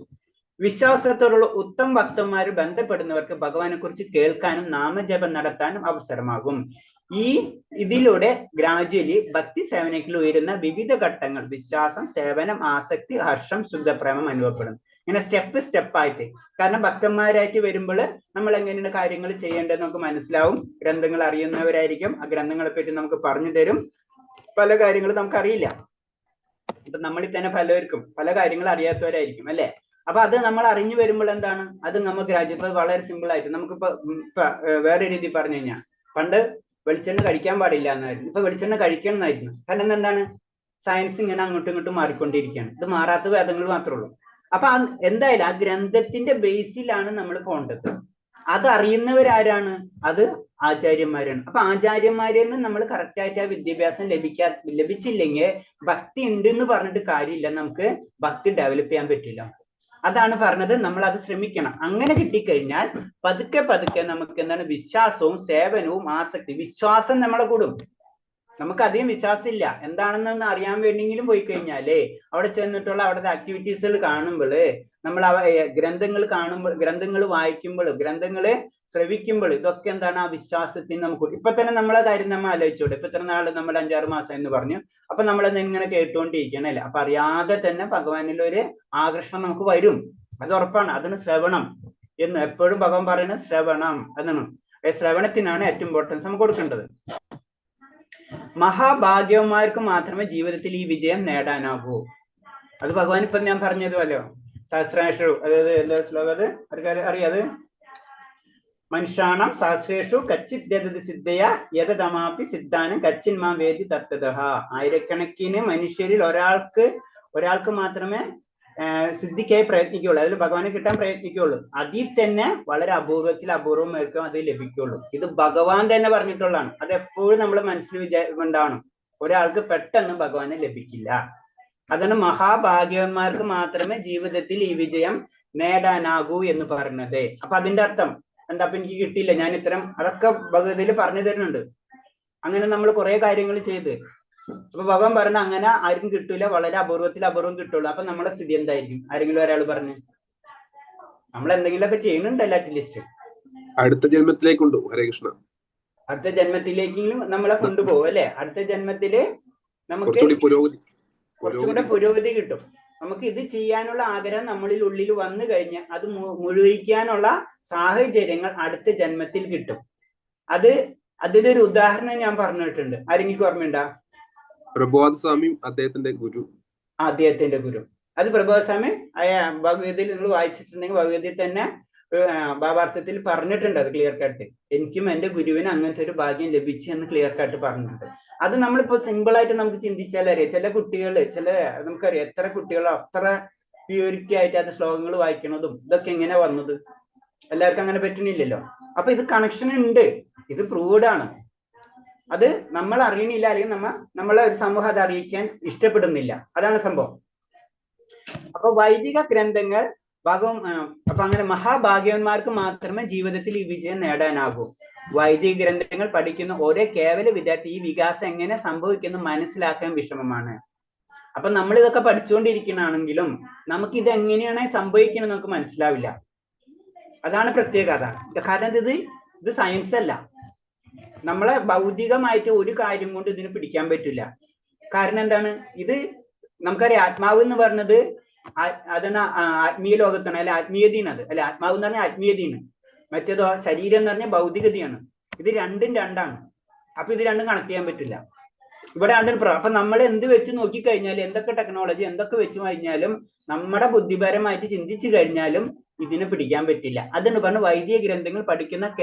വിശ്വാസത്തോടുള്ള ഉത്തമ ഭക്തന്മാര് ബന്ധപ്പെടുന്നവർക്ക് ഭഗവാനെ കുറിച്ച് കേൾക്കാനും നാമജപം നടത്താനും അവസരമാകും. ഇതിലൂടെ ഗ്രാജുവലി ഭക്തി സേവനത്തിൽ ഉയരുന്ന വിവിധ ഘട്ടങ്ങൾ, വിശ്വാസം, സേവനം, ആസക്തി, ഹർഷം, ശുദ്ധപ്രേമം അനുഭവപ്പെടും. ഇങ്ങനെ സ്റ്റെപ്പ് ആയിട്ട്. കാരണം ഭക്തന്മാരായിട്ട് വരുമ്പോൾ നമ്മൾ എങ്ങനെയാണ് കാര്യങ്ങൾ ചെയ്യേണ്ടത് നമുക്ക് മനസ്സിലാവും. ഗ്രന്ഥങ്ങൾ അറിയുന്നവരായിരിക്കും, ആ ഗ്രന്ഥങ്ങളെ പറ്റി നമുക്ക് പറഞ്ഞു തരും. പല കാര്യങ്ങളും നമുക്ക് അറിയില്ല. ഇപ്പൊ നമ്മളിൽ തന്നെ പലർക്കും പല കാര്യങ്ങൾ അറിയാത്തവരായിരിക്കും അല്ലെ. അപ്പൊ അത് നമ്മൾ അറിഞ്ഞു വരുമ്പോൾ എന്താണ് അത് നമുക്ക് ഇപ്പൊ വളരെ സിമ്പിൾ ആയിട്ട് നമുക്കിപ്പോ വേറെ രീതി പറഞ്ഞു കഴിഞ്ഞാൽ പണ്ട് വെളിച്ചെണ്ണ കഴിക്കാൻ പാടില്ല എന്നായിരുന്നു, ഇപ്പൊ വെളിച്ചെണ്ണ കഴിക്കണം എന്നായിരുന്നു. കാരണം എന്താണ് സയൻസ് ഇങ്ങനെ അങ്ങോട്ടും ഇങ്ങോട്ടും മാറിക്കൊണ്ടിരിക്കുകയാണ്. ഇത് മാറാത്ത വേദങ്ങൾ മാത്രമേ ഉള്ളൂ. അപ്പൊ എന്തായാലും ആ ഗ്രന്ഥത്തിന്റെ ബേസിലാണ് നമ്മൾ പോകേണ്ടത്. അത് അറിയുന്നവരാരാണ്? അത് ആചാര്യന്മാരാണ്. അപ്പൊ ആചാര്യന്മാരിൽ നിന്ന് നമ്മൾ കറക്റ്റ് ആയിട്ട് ആ വിദ്യാഭ്യാസം ലഭിച്ചില്ലെങ്കിൽ ഭക്തി ഉണ്ട് എന്ന് പറഞ്ഞിട്ട് കാര്യമില്ല, നമുക്ക് ഭക്തി ഡെവലപ്പ് ചെയ്യാൻ പറ്റില്ല. അതാണ് പറഞ്ഞത്, നമ്മൾ അത് ശ്രമിക്കണം. അങ്ങനെ കിട്ടിക്കഴിഞ്ഞാൽ പതുക്കെ പതുക്കെ നമുക്ക് എന്താണ് വിശ്വാസവും സേവനവും ആസക്തി. വിശ്വാസം നമ്മളെ കൂടും. നമുക്ക് അധികം വിശ്വാസം ഇല്ല, എന്താണെന്ന് അറിയാൻ വേണ്ടിയെങ്കിലും പോയി കഴിഞ്ഞാലേ അവിടെ ചെന്നിട്ടുള്ള അവിടുത്തെ ആക്ടിവിറ്റീസുകൾ കാണുമ്പോൾ, നമ്മൾ ഗ്രന്ഥങ്ങൾ കാണുമ്പോൾ, ഗ്രന്ഥങ്ങൾ വായിക്കുമ്പോൾ, ഗ്രന്ഥങ്ങള് ശ്രവിക്കുമ്പോൾ, ഇതൊക്കെ എന്താണ് ആ വിശ്വാസത്തിന് നമുക്ക്. ഇപ്പൊ തന്നെ നമ്മളെ കാര്യം നമ്മൾ ആലോചിച്ചോട്ടെ. ഇപ്പൊ ഇത്ര നാള് നമ്മൾ 5-6 മാസം എന്ന് പറഞ്ഞു. അപ്പൊ നമ്മളത് ഇങ്ങനെ കേട്ടുകൊണ്ടിരിക്കണല്ലേ. അപ്പൊ അറിയാതെ തന്നെ ഭഗവാനിൽ ഒരു ആകർഷണം നമുക്ക് വരും, അത് ഉറപ്പാണ്. അതിന് ശ്രവണം എന്ന് എപ്പോഴും ഭഗവാൻ പറയുന്നത്, ശ്രവണം എന്നാണ്. ശ്രവണത്തിനാണ് ഏറ്റവും ഇമ്പോർട്ടൻസ് നമുക്ക് കൊടുക്കേണ്ടത്. മഹാഭാഗ്യവന്മാർക്ക് മാത്രമേ ജീവിതത്തിൽ ഈ വിജയം നേടാനാകൂ. അത് ഭഗവാൻ ഇപ്പൊ ഞാൻ പറഞ്ഞതുപോലെയോ സഹസ്രേഷു, അതായത് എന്താ ശ്ലോകം അത് അറിയാത്? മനുഷ്യാണം സഹസ്രേഷു കച്ചിത് സിദ്ധയ യഥതമാപി സിദ്ധാനം കച്ചിന്മാ വേദി തത്തതഃ. ആയിരക്കണക്കിന് മനുഷ്യരിൽ ഒരാൾക്ക് മാത്രമേ സിദ്ധിക്കായി പ്രയത്നിക്കുള്ളൂ, അതിൽ ഭഗവാനെ കിട്ടാൻ പ്രയത്നിക്കുള്ളൂ. അതിൽ തന്നെ വളരെ അപൂർവമായിരിക്കും അത് ലഭിക്കുള്ളൂ. ഇത് ഭഗവാൻ തന്നെ പറഞ്ഞിട്ടുള്ളതാണ്. അത് എപ്പോഴും നമ്മൾ മനസ്സിൽ ഉണ്ടാവണം. ഒരാൾക്ക് പെട്ടെന്ന് ഭഗവാനെ ലഭിക്കില്ല. അതാണ് മഹാഭാഗ്യവന്മാർക്ക് മാത്രമേ ജീവിതത്തിൽ ഈ വിജയം നേടാനാകൂ എന്ന് പറയുന്നത്. അപ്പൊ അതിന്റെ അർത്ഥം എന്താ? അപ്പൊ എനിക്ക് കിട്ടിയില്ല, ഞാൻ ഇത്തരം അതൊക്കെ ഭഗവതിയിൽ പറഞ്ഞു തരുന്നുണ്ട്. അങ്ങനെ നമ്മൾ കുറെ കാര്യങ്ങൾ ചെയ്ത് അപ്പൊ ഭഗവാൻ പറഞ്ഞ അങ്ങനെ ആർക്കും കിട്ടൂല, വളരെ അപൂർവം കിട്ടുള്ളൂ. അപ്പൊ നമ്മുടെ സ്ഥിതി എന്തായിരിക്കും? ആരെങ്കിലും ഒരാൾ പറഞ്ഞു, നമ്മൾ എന്തെങ്കിലുമൊക്കെ ചെയ്യുന്നുണ്ടല്ലോ അറ്റ്ലീസ്റ്റ്. അടുത്ത ജന്മത്തിലേക്കുണ്ടോ? ഹരേ കൃഷ്ണ. അടുത്ത ജന്മത്തിലേക്കെങ്കിലും നമ്മളെ കൊണ്ടുപോകും അല്ലെ? അടുത്ത ജന്മത്തില് നമുക്ക് കുറച്ചും കൂടെ പുരോഗതി കിട്ടും. നമുക്ക് ഇത് ചെയ്യാനുള്ള ആഗ്രഹം നമ്മളിൽ ഉള്ളിൽ വന്നു കഴിഞ്ഞാൽ അത് മുഴുവിക്കാനുള്ള സാഹചര്യങ്ങൾ അടുത്ത ജന്മത്തിൽ കിട്ടും. അതിനൊരു ഉദാഹരണം ഞാൻ പറഞ്ഞിട്ടുണ്ട്. ആരെങ്കിലും ഓർമ്മയുണ്ടോ? പ്രഭുപാദ സ്വാമിയും അദ്ദേഹത്തിന്റെ ഗുരു. അത് പ്രഭുപാദ സ്വാമി ഭഗവതിയിൽ നിങ്ങൾ വായിച്ചിട്ടുണ്ടെങ്കിൽ ഭഗവതിയിൽ തന്നെ ഭാവാർത്ഥത്തിൽ പറഞ്ഞിട്ടുണ്ട്. അത് ക്ലിയർ കട്ട്, എനിക്കും എന്റെ ഗുരുവിന് അങ്ങനത്തെ ഒരു ഭാഗ്യം ലഭിച്ചു എന്ന് ക്ലിയർ കട്ട് പറഞ്ഞിട്ടുണ്ട്. അത് നമ്മളിപ്പോ സിമ്പിൾ ആയിട്ട് നമുക്ക് ചിന്തിച്ചാൽ അറിയാം. ചില കുട്ടികൾ നമുക്കറിയാം എത്ര കുട്ടികൾ അത്ര പ്യൂരിറ്റി ആയിട്ട് അത് ശ്ലോകങ്ങൾ വായിക്കണതും ഇതൊക്കെ എങ്ങനെ വന്നത്? എല്ലാവർക്കും അങ്ങനെ പറ്റണില്ലല്ലോ. അപ്പൊ ഇത് കണക്ഷൻ ഉണ്ട്, ഇത് പ്രൂവ്ഡ് ആണ്. അത് നമ്മൾ അറിയണില്ല, അല്ലെങ്കിൽ നമ്മളെ ഒരു സമൂഹം അത് അറിയിക്കാൻ ഇഷ്ടപ്പെടുന്നില്ല. അതാണ് സംഭവം. അപ്പൊ വൈദിക ഗ്രന്ഥങ്ങൾ അപ്പൊ അങ്ങനെ മഹാഭാഗ്യവന്മാർക്ക് മാത്രമേ ജീവിതത്തിൽ ഈ വിജയം നേടാനാകൂ. വൈദിക ഗ്രന്ഥങ്ങൾ പഠിക്കുന്ന ഓരോ കേവല വിദ്യാർത്ഥി ഈ വികാസം എങ്ങനെ സംഭവിക്കുന്നു മനസ്സിലാക്കാൻ വിഷമമാണ്. അപ്പൊ നമ്മൾ ഇതൊക്കെ പഠിച്ചുകൊണ്ടിരിക്കണമെങ്കിലും നമുക്ക് ഇത് എങ്ങനെയാണ് സംഭവിക്കുന്നത് നമുക്ക് മനസ്സിലാവില്ല. അതാണ് പ്രത്യേകത. കാരണം ഇത് സയൻസ് അല്ല. നമ്മളെ ഭൗതികമായിട്ട് ഒരു കാര്യം കൊണ്ട് ഇതിന് പിടിക്കാൻ പറ്റില്ല. കാരണം എന്താണ്? ഇത് നമുക്കറിയാം, ആത്മാവ് എന്ന് പറഞ്ഞത് അതാണ് ആത്മീയ ലോകത്താണ്, അല്ലെ ആത്മീയതയാണ്. അത് അല്ലെ ആത്മാവ് എന്ന് പറഞ്ഞാൽ ആത്മീയതയാണ്, മറ്റേതോ ശരീരം എന്ന് പറഞ്ഞാൽ ഭൗതികതയാണ്. ഇത് രണ്ടും രണ്ടാണ്. അപ്പൊ ഇത് രണ്ടും കണക്ട് ചെയ്യാൻ പറ്റില്ല. ഇവിടെ അപ്പൊ നമ്മൾ എന്ത് വെച്ച് നോക്കിക്കഴിഞ്ഞാൽ, എന്തൊക്കെ ടെക്നോളജി എന്തൊക്കെ വെച്ച് കഴിഞ്ഞാലും നമ്മുടെ ബുദ്ധിപരമായിട്ട് ചിന്തിച്ചു കഴിഞ്ഞാലും ഇതിനെ പിടിക്കാൻ പറ്റില്ല. അതെന്ന് പറഞ്ഞ വൈദിക ഗ്രന്ഥങ്ങൾ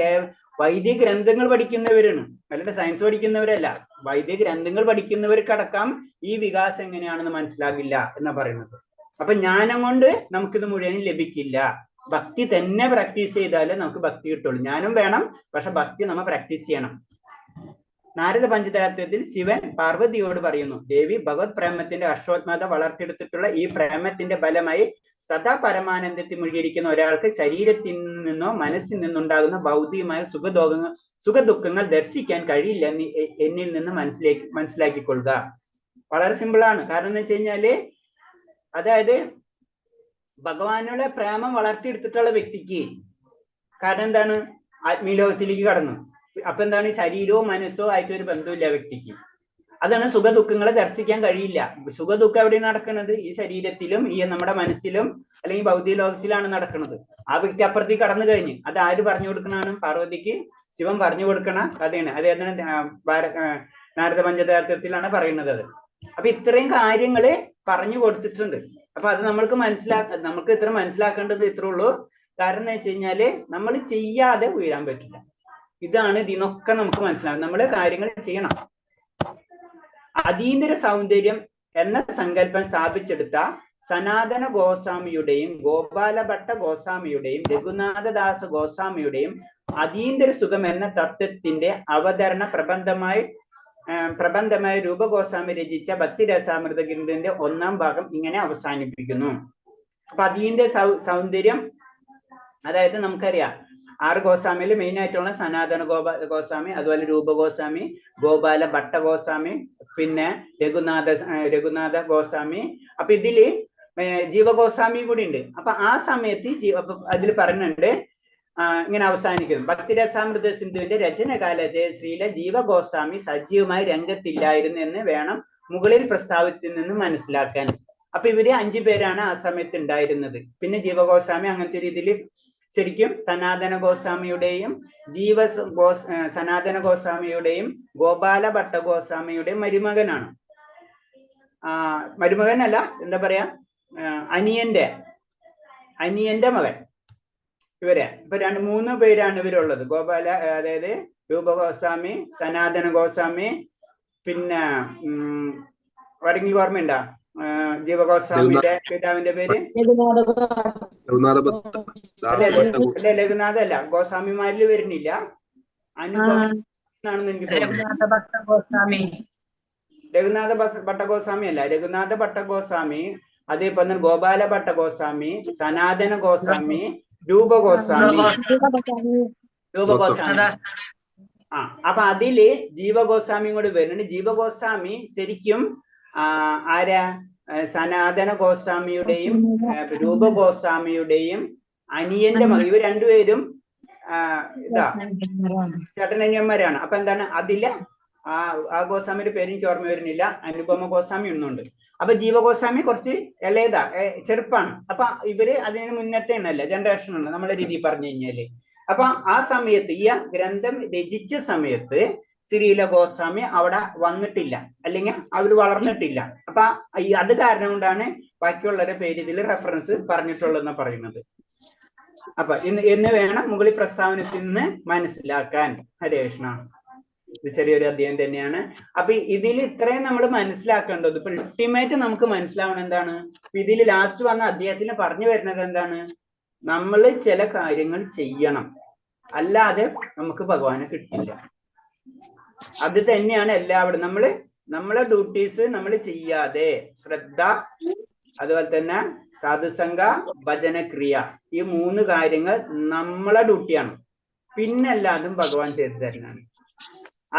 വൈദിക ഗ്രന്ഥങ്ങൾ പഠിക്കുന്നവരാണ്, അല്ലാണ്ട് സയൻസ് പഠിക്കുന്നവരല്ല. വൈദിക ഗ്രന്ഥങ്ങൾ പഠിക്കുന്നവർക്കടക്കം ഈ വികാസം എങ്ങനെയാണെന്ന് മനസ്സിലാകില്ല എന്നാ പറയുന്നത്. അപ്പൊ ജ്ഞാനം കൊണ്ട് നമുക്കിത് മുഴുവനും ലഭിക്കില്ല. ഭക്തി തന്നെ പ്രാക്ടീസ് ചെയ്താലേ നമുക്ക് ഭക്തി കിട്ടുള്ളൂ. ജ്ഞാനം വേണം, പക്ഷെ ഭക്തി നമ്മൾ പ്രാക്ടീസ് ചെയ്യണം. നാരദ പഞ്ചതത്വത്തിൽ ശിവൻ പാർവതിയോട് പറയുന്നു, ദേവി ഭഗവത് പ്രേമത്തിന്റെ അശ്വത്മത വളർത്തിയെടുത്തിട്ടുള്ള ഈ പ്രേമത്തിന്റെ ഫലമായി സദാ പരമാനന്ദത്തിൽ മുഴുകിയിരിക്കുന്ന ഒരാൾക്ക് ശരീരത്തിൽ നിന്നോ മനസ്സിൽ നിന്നുണ്ടാകുന്ന ഭൗതികമായ സുഖദുഃഖങ്ങൾ ദർശിക്കാൻ കഴിയില്ല എന്ന് എന്നിൽ നിന്ന് മനസ്സിലാക്കിക്കൊള്ളുക. വളരെ സിമ്പിളാണ്. കാരണം എന്ന് വെച്ച് കഴിഞ്ഞാല്, അതായത് ഭഗവാനുള്ള പ്രേമം വളർത്തിയെടുത്തിട്ടുള്ള വ്യക്തിക്ക്, കാരണം എന്താണ്, ആത്മീയ ലോകത്തിലേക്ക് കടന്നു. അപ്പൊ എന്താണ്, ശരീരവും മനസ്സോ ആയിട്ട് ഒരു ബന്ധമില്ല വ്യക്തിക്ക്. അതാണ് സുഖദുഃഖങ്ങളെ ദർശിക്കാൻ കഴിയില്ല. സുഖദുഃഖം എവിടെയാണ് നടക്കുന്നത്? ഈ ശരീരത്തിലും ഈ നമ്മുടെ മനസ്സിലും അല്ലെങ്കിൽ ഭൗതിക ലോകത്തിലാണ് നടക്കുന്നത്. ആ വ്യക്തി അപ്പുറത്തേക്ക് കടന്നു കഴിഞ്ഞ് അത് ആര് പറഞ്ഞു കൊടുക്കണതാണ്? പാർവതിക്ക് ശിവൻ പറഞ്ഞു കൊടുക്കണ കഥയാണ്. അത് നാരദ പഞ്ചതത്വത്തിലാണ് പറയുന്നത്. അത് അപ്പൊ ഇത്രയും കാര്യങ്ങള് പറഞ്ഞു കൊടുത്തിട്ടുണ്ട്. അപ്പൊ അത് നമുക്ക് ഇത്ര മനസ്സിലാക്കേണ്ടത് ഇത്രേ ഉള്ളൂ. കാരണം എന്ന് വെച്ച് കഴിഞ്ഞാല് നമ്മൾ ചെയ്യാതെ ഉയരാൻ പറ്റില്ല. ഇതാണ് ഇതിനൊക്കെ നമുക്ക് മനസ്സിലാകും. നമ്മൾ കാര്യങ്ങൾ ചെയ്യണം. അതീന്ദ്ര സൗന്ദര്യം എന്ന സങ്കല്പം സ്ഥാപിച്ചെടുത്ത സനാതന ഗോസ്വാമിയുടെയും ഗോപാലഭട്ട ഗോസ്വാമിയുടെയും രഘുനാഥദാസ ഗോസ്വാമിയുടെയും അതീന്ദ്ര സുഖം എന്ന തത്വത്തിന്റെ അവതരണ പ്രബന്ധമായ രൂപഗോസ്വാമി രചിച്ച ഭക്തിരസാമൃത ഗ്രന്ഥത്തിന്റെ 1ാം ഭാഗം ഇങ്ങനെ അവസാനിപ്പിക്കുന്നു. അപ്പൊ അതീന്ദ്ര സൗന്ദര്യം, അതായത് നമുക്കറിയാം 6 ഗോസ്വാമിയിൽ മെയിൻ ആയിട്ടുള്ള സനാതന ഗോസ്വാമി, അതുപോലെ രൂപഗോസ്വാമി, ഗോപാല ഭട്ട ഗോസ്വാമി, പിന്നെ രഘുനാഥ ഗോസ്വാമി. അപ്പൊ ഇതില് ജീവഗോസ്വാമി കൂടി ഉണ്ട്. അപ്പൊ ആ സമയത്ത് അതിൽ പറയുന്നുണ്ട്, ഇങ്ങനെ അവസാനിക്കുന്നു. ഭക്തിരസാമൃത സിന്ധുവിന്റെ രചനകാലത്തെ ശ്രീല ജീവഗോസ്വാമി സജീവമായി രംഗത്തില്ലായിരുന്നു എന്ന് വേണം മുകളിൽ പ്രസ്താവത്തിൽ നിന്ന് മനസ്സിലാക്കാൻ. അപ്പൊ ഇവര് 5 പേരാണ് ആ സമയത്ത് ഉണ്ടായിരുന്നത്. പിന്നെ ജീവഗോസ്വാമി അങ്ങനത്തെ രീതിയിൽ ശരിക്കും സനാതന ഗോസ്വാമിയുടെയും സനാതന ഗോസ്വാമിയുടെയും ഗോപാല ഭട്ട ഗോസ്വാമിയുടെയും മരുമകനാണ്. മരുമകനല്ല, എന്താ പറയാ, അനിയന്റെ മകൻ. ഇവരെ ഇപ്പൊ 3 പേരാണ് ഇവരുള്ളത്. അതായത് രൂപഗോസ്വാമി, സനാതന ഗോസ്വാമി, പിന്നെ ആരെങ്കിലും ഓർമ്മയുണ്ടോ ജീവഗോസ്വാമിയുടെ പിതാവിന്റെ പേര്? ലഘുനാഥ അല്ല, ഗോസ്വാമിമാരിൽ വരുന്നില്ല. അനുഭവമാണെന്ന് എനിക്ക് തോന്നുന്നു. രഘുനാഥ ഭട്ട ഗോസ്വാമി അല്ല, രഘുനാഥ ഭട്ട ഗോസ്വാമി, അതേപോലെ തന്നെ ഗോപാല ഭട്ട ഗോസ്വാമി, സനാതന ഗോസ്വാമി, രൂപഗോസ്വാമി. അപ്പൊ അതില് ജീവഗോസ്വാമിയും കൂടി വരുന്നുണ്ട്. ജീവഗോസ്വാമി ശരിക്കും ആരാ? സനാതന ഗോസ്വാമിയുടെയും രൂപഗോസ്വാമിയുടെയും അനിയന്റെ മകൻ. ഇവർ രണ്ടുപേരും ചേട്ടനനിയന്മാരാണ്. അപ്പൊ എന്താണ് അതില് ആ ഗോസ്വാമിയുടെ പേര് എനിക്ക് ഓർമ്മ വരുന്നില്ല. അനുപമ ഗോസ്വാമി ഒന്നുണ്ട്. അപ്പൊ ജീവഗോസ്വാമി കുറച്ച് ഇളയതാ, ചെറുപ്പാണ്. അപ്പൊ ഇവര് അതിന് മുന്നത്തെ ഉണ്ടല്ല, ജനറേഷൻ ഉണ്ട് നമ്മളെ രീതിയിൽ പറഞ്ഞു കഴിഞ്ഞാല്. അപ്പൊ ആ സമയത്ത് ഈ ഗ്രന്ഥം രചിച്ച സമയത്ത് ശ്രീല ഗോസ്വാമി അവിടെ വന്നിട്ടില്ല, അല്ലെങ്കിൽ അവർ വളർന്നിട്ടില്ല. അപ്പൊ അത് കാരണം കൊണ്ടാണ് ബാക്കിയുള്ളവരുടെ പേര് ഇതിൽ റെഫറൻസ് പറഞ്ഞിട്ടുള്ളതെന്ന് പറയുന്നത്. അപ്പൊ എന്ന് വേണം മുകളിൽ പ്രസ്താവനത്തിൽ നിന്ന് മനസ്സിലാക്കാൻ. ഹരേ കൃഷ്ണ. ഇത് ചെറിയൊരു അധ്യായം തന്നെയാണ്. അപ്പൊ ഇതിൽ ഇത്രയും നമ്മൾ മനസ്സിലാക്കേണ്ടത്. ഇപ്പൊ അൾട്ടിമേറ്റ് നമുക്ക് മനസ്സിലാവണം എന്താണ്, ഇതിൽ ലാസ്റ്റ് വന്ന അധ്യായത്തിൽ പറഞ്ഞു വരുന്നത് എന്താണ്, നമ്മൾ ചില കാര്യങ്ങൾ ചെയ്യണം, അല്ലാതെ നമുക്ക് ഭഗവാനെ കിട്ടില്ല. അത് തന്നെയാണ് എല്ലാവരും നമ്മളെ ഡ്യൂട്ടീസ് നമ്മൾ ചെയ്യാതെ ശ്രദ്ധ, അതുപോലെ തന്നെ സാധുസംഗ, ഭജനക്രിയ, ഈ 3 കാര്യങ്ങൾ നമ്മളെ ഡ്യൂട്ടിയാണ്. പിന്നെല്ലാതും ഭഗവാൻ ചെയ്തു തരുന്നതാണ്.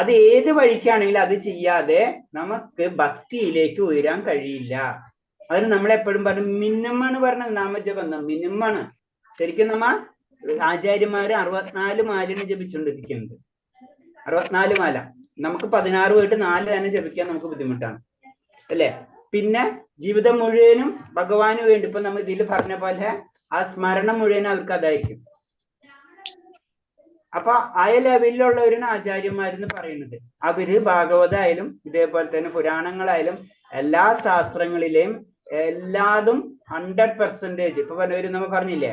അത് ഏത് വഴിക്കാണെങ്കിലും അത് ചെയ്യാതെ നമുക്ക് ഭക്തിയിലേക്ക് ഉയരാൻ കഴിയില്ല. അതിന് നമ്മളെപ്പോഴും പറഞ്ഞു മിനിമാണ് പറഞ്ഞ നാമജപം മിനിമാണ്. ശരിക്കും ആചാര്യന്മാര് 64 മാലയാണ് ജപിച്ചുകൊണ്ടിരിക്കുന്നത്. 64 മാല. നമുക്ക് 16 പോയിട്ട് 4 തന്നെ ജപിക്കാൻ നമുക്ക് ബുദ്ധിമുട്ടാണ് അല്ലേ? പിന്നെ ജീവിതം മുഴുവനും ഭഗവാന് വേണ്ടി, ഇപ്പൊ നമ്മൾ ഇതിൽ പറഞ്ഞ പോലെ ആ സ്മരണം മുഴുവനും അവർക്ക് അതായിരിക്കും. അപ്പൊ ആ ലെവലിലുള്ളവരാണ് ആചാര്യന്മാരെന്ന് പറയുന്നത്. അവര് ഭാഗവതായാലും ഇതേപോലെ തന്നെ പുരാണങ്ങളായാലും എല്ലാ ശാസ്ത്രങ്ങളിലെയും എല്ലാതും 100% ഇപ്പൊ പറഞ്ഞവര് നമ്മൾ പറഞ്ഞില്ലേ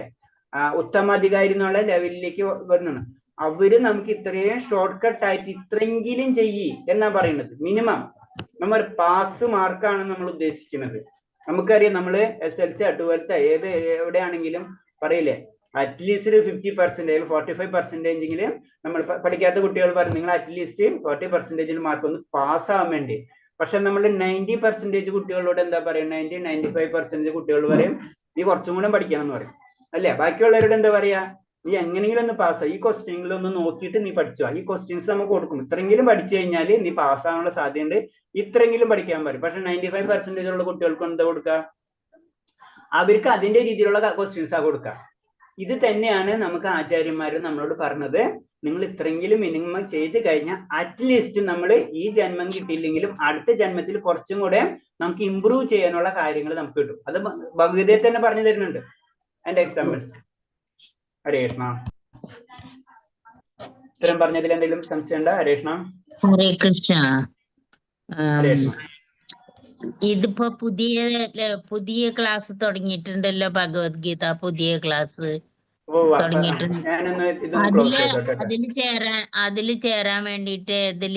ഉത്തമാധികാരി എന്നുള്ള ലെവലിലേക്ക് വരുന്നതാണ്. അവര് നമുക്ക് ഇത്രയും ഷോർട്ട് കട്ട് ആയിട്ട് ഇത്രയെങ്കിലും ചെയ്യ് എന്നാ പറയുന്നത്. മിനിമം നമ്മൾ പാസ് മാർക്കാണ് നമ്മൾ ഉദ്ദേശിക്കുന്നത്. നമുക്കറിയാം നമ്മള് SLC 12th എവിടെയാണെങ്കിലും പറയില്ലേ അറ്റ്ലീസ്റ്റ് 50% 45% നമ്മൾ പഠിക്കാത്ത കുട്ടികൾ പറയും നിങ്ങൾ അറ്റ്ലീസ്റ്റ് 40% മാർക്ക് ഒന്ന് പാസ്സാവാൻ വേണ്ടി. പക്ഷെ നമ്മൾ 90% കുട്ടികളോട് എന്താ പറയുക, 90-95% കുട്ടികൾ പറയും നീ കുറച്ചും കൂടെ പഠിക്കണം എന്ന് പറയും അല്ലേ? ബാക്കിയുള്ളവരോട് എന്താ പറയാ, നീ എങ്ങനെയെങ്കിലും ഒന്ന് പാസ്സാ, ഈ ക്വസ്റ്റ്യനിലൊന്ന് നോക്കിയിട്ട് നീ പഠിച്ചോ, ഈ ക്വസ്റ്റ്യൻസ് നമുക്ക് കൊടുക്കും, ഇത്രയെങ്കിലും പഠിച്ചു കഴിഞ്ഞാൽ നീ പാസ്സാവാനുള്ള സാധ്യതയുണ്ട്, ഇത്രയെങ്കിലും പഠിക്കാൻ പറയും. പക്ഷെ 95% ഉള്ള കുട്ടികൾക്ക് എന്താ കൊടുക്കുക, അവർക്ക് അതിന്റെ രീതിയിലുള്ള ക്വസ്റ്റ്യൻസാ കൊടുക്കുക. ഇത് തന്നെയാണ് നമുക്ക് ആചാര്യന്മാർ നമ്മളോട് പറഞ്ഞത്, നിങ്ങൾ ഇത്രയെങ്കിലും മിനിമം ചെയ്ത് കഴിഞ്ഞാൽ അറ്റ്ലീസ്റ്റ് നമ്മൾ ഈ ജന്മം കിട്ടിയില്ലെങ്കിലും അടുത്ത ജന്മത്തിൽ കുറച്ചും കൂടെ നമുക്ക് ഇമ്പ്രൂവ് ചെയ്യാനുള്ള കാര്യങ്ങൾ നമുക്ക് കിട്ടും. അത് ഭഗവത്ഗീതയിൽ തന്നെ പറഞ്ഞു തരുന്നുണ്ട് അതിന്റെ എക്സാമ്പിൾസ്. ഹരേ കൃഷ്ണ. ഇത്തരം പറഞ്ഞതിൽ എന്തെങ്കിലും സംശയം ഉണ്ടോ? ഹരേ കൃഷ്ണ. ഹരേ കൃഷ്ണ. ഹരേ കൃഷ്ണ. ഇതിപ്പോ പുതിയ ക്ലാസ് തുടങ്ങിയിട്ടുണ്ടല്ലോ, ഭഗവത്ഗീത പുതിയ ക്ലാസ് തുടങ്ങിയിട്ടുണ്ട്. ഞാനൊന്ന് ഇതൊന്ന് ക്ലോസ് ചെയ്തോട്ടെ. അതില് ചേരാൻ വേണ്ടിട്ട് ഇതില്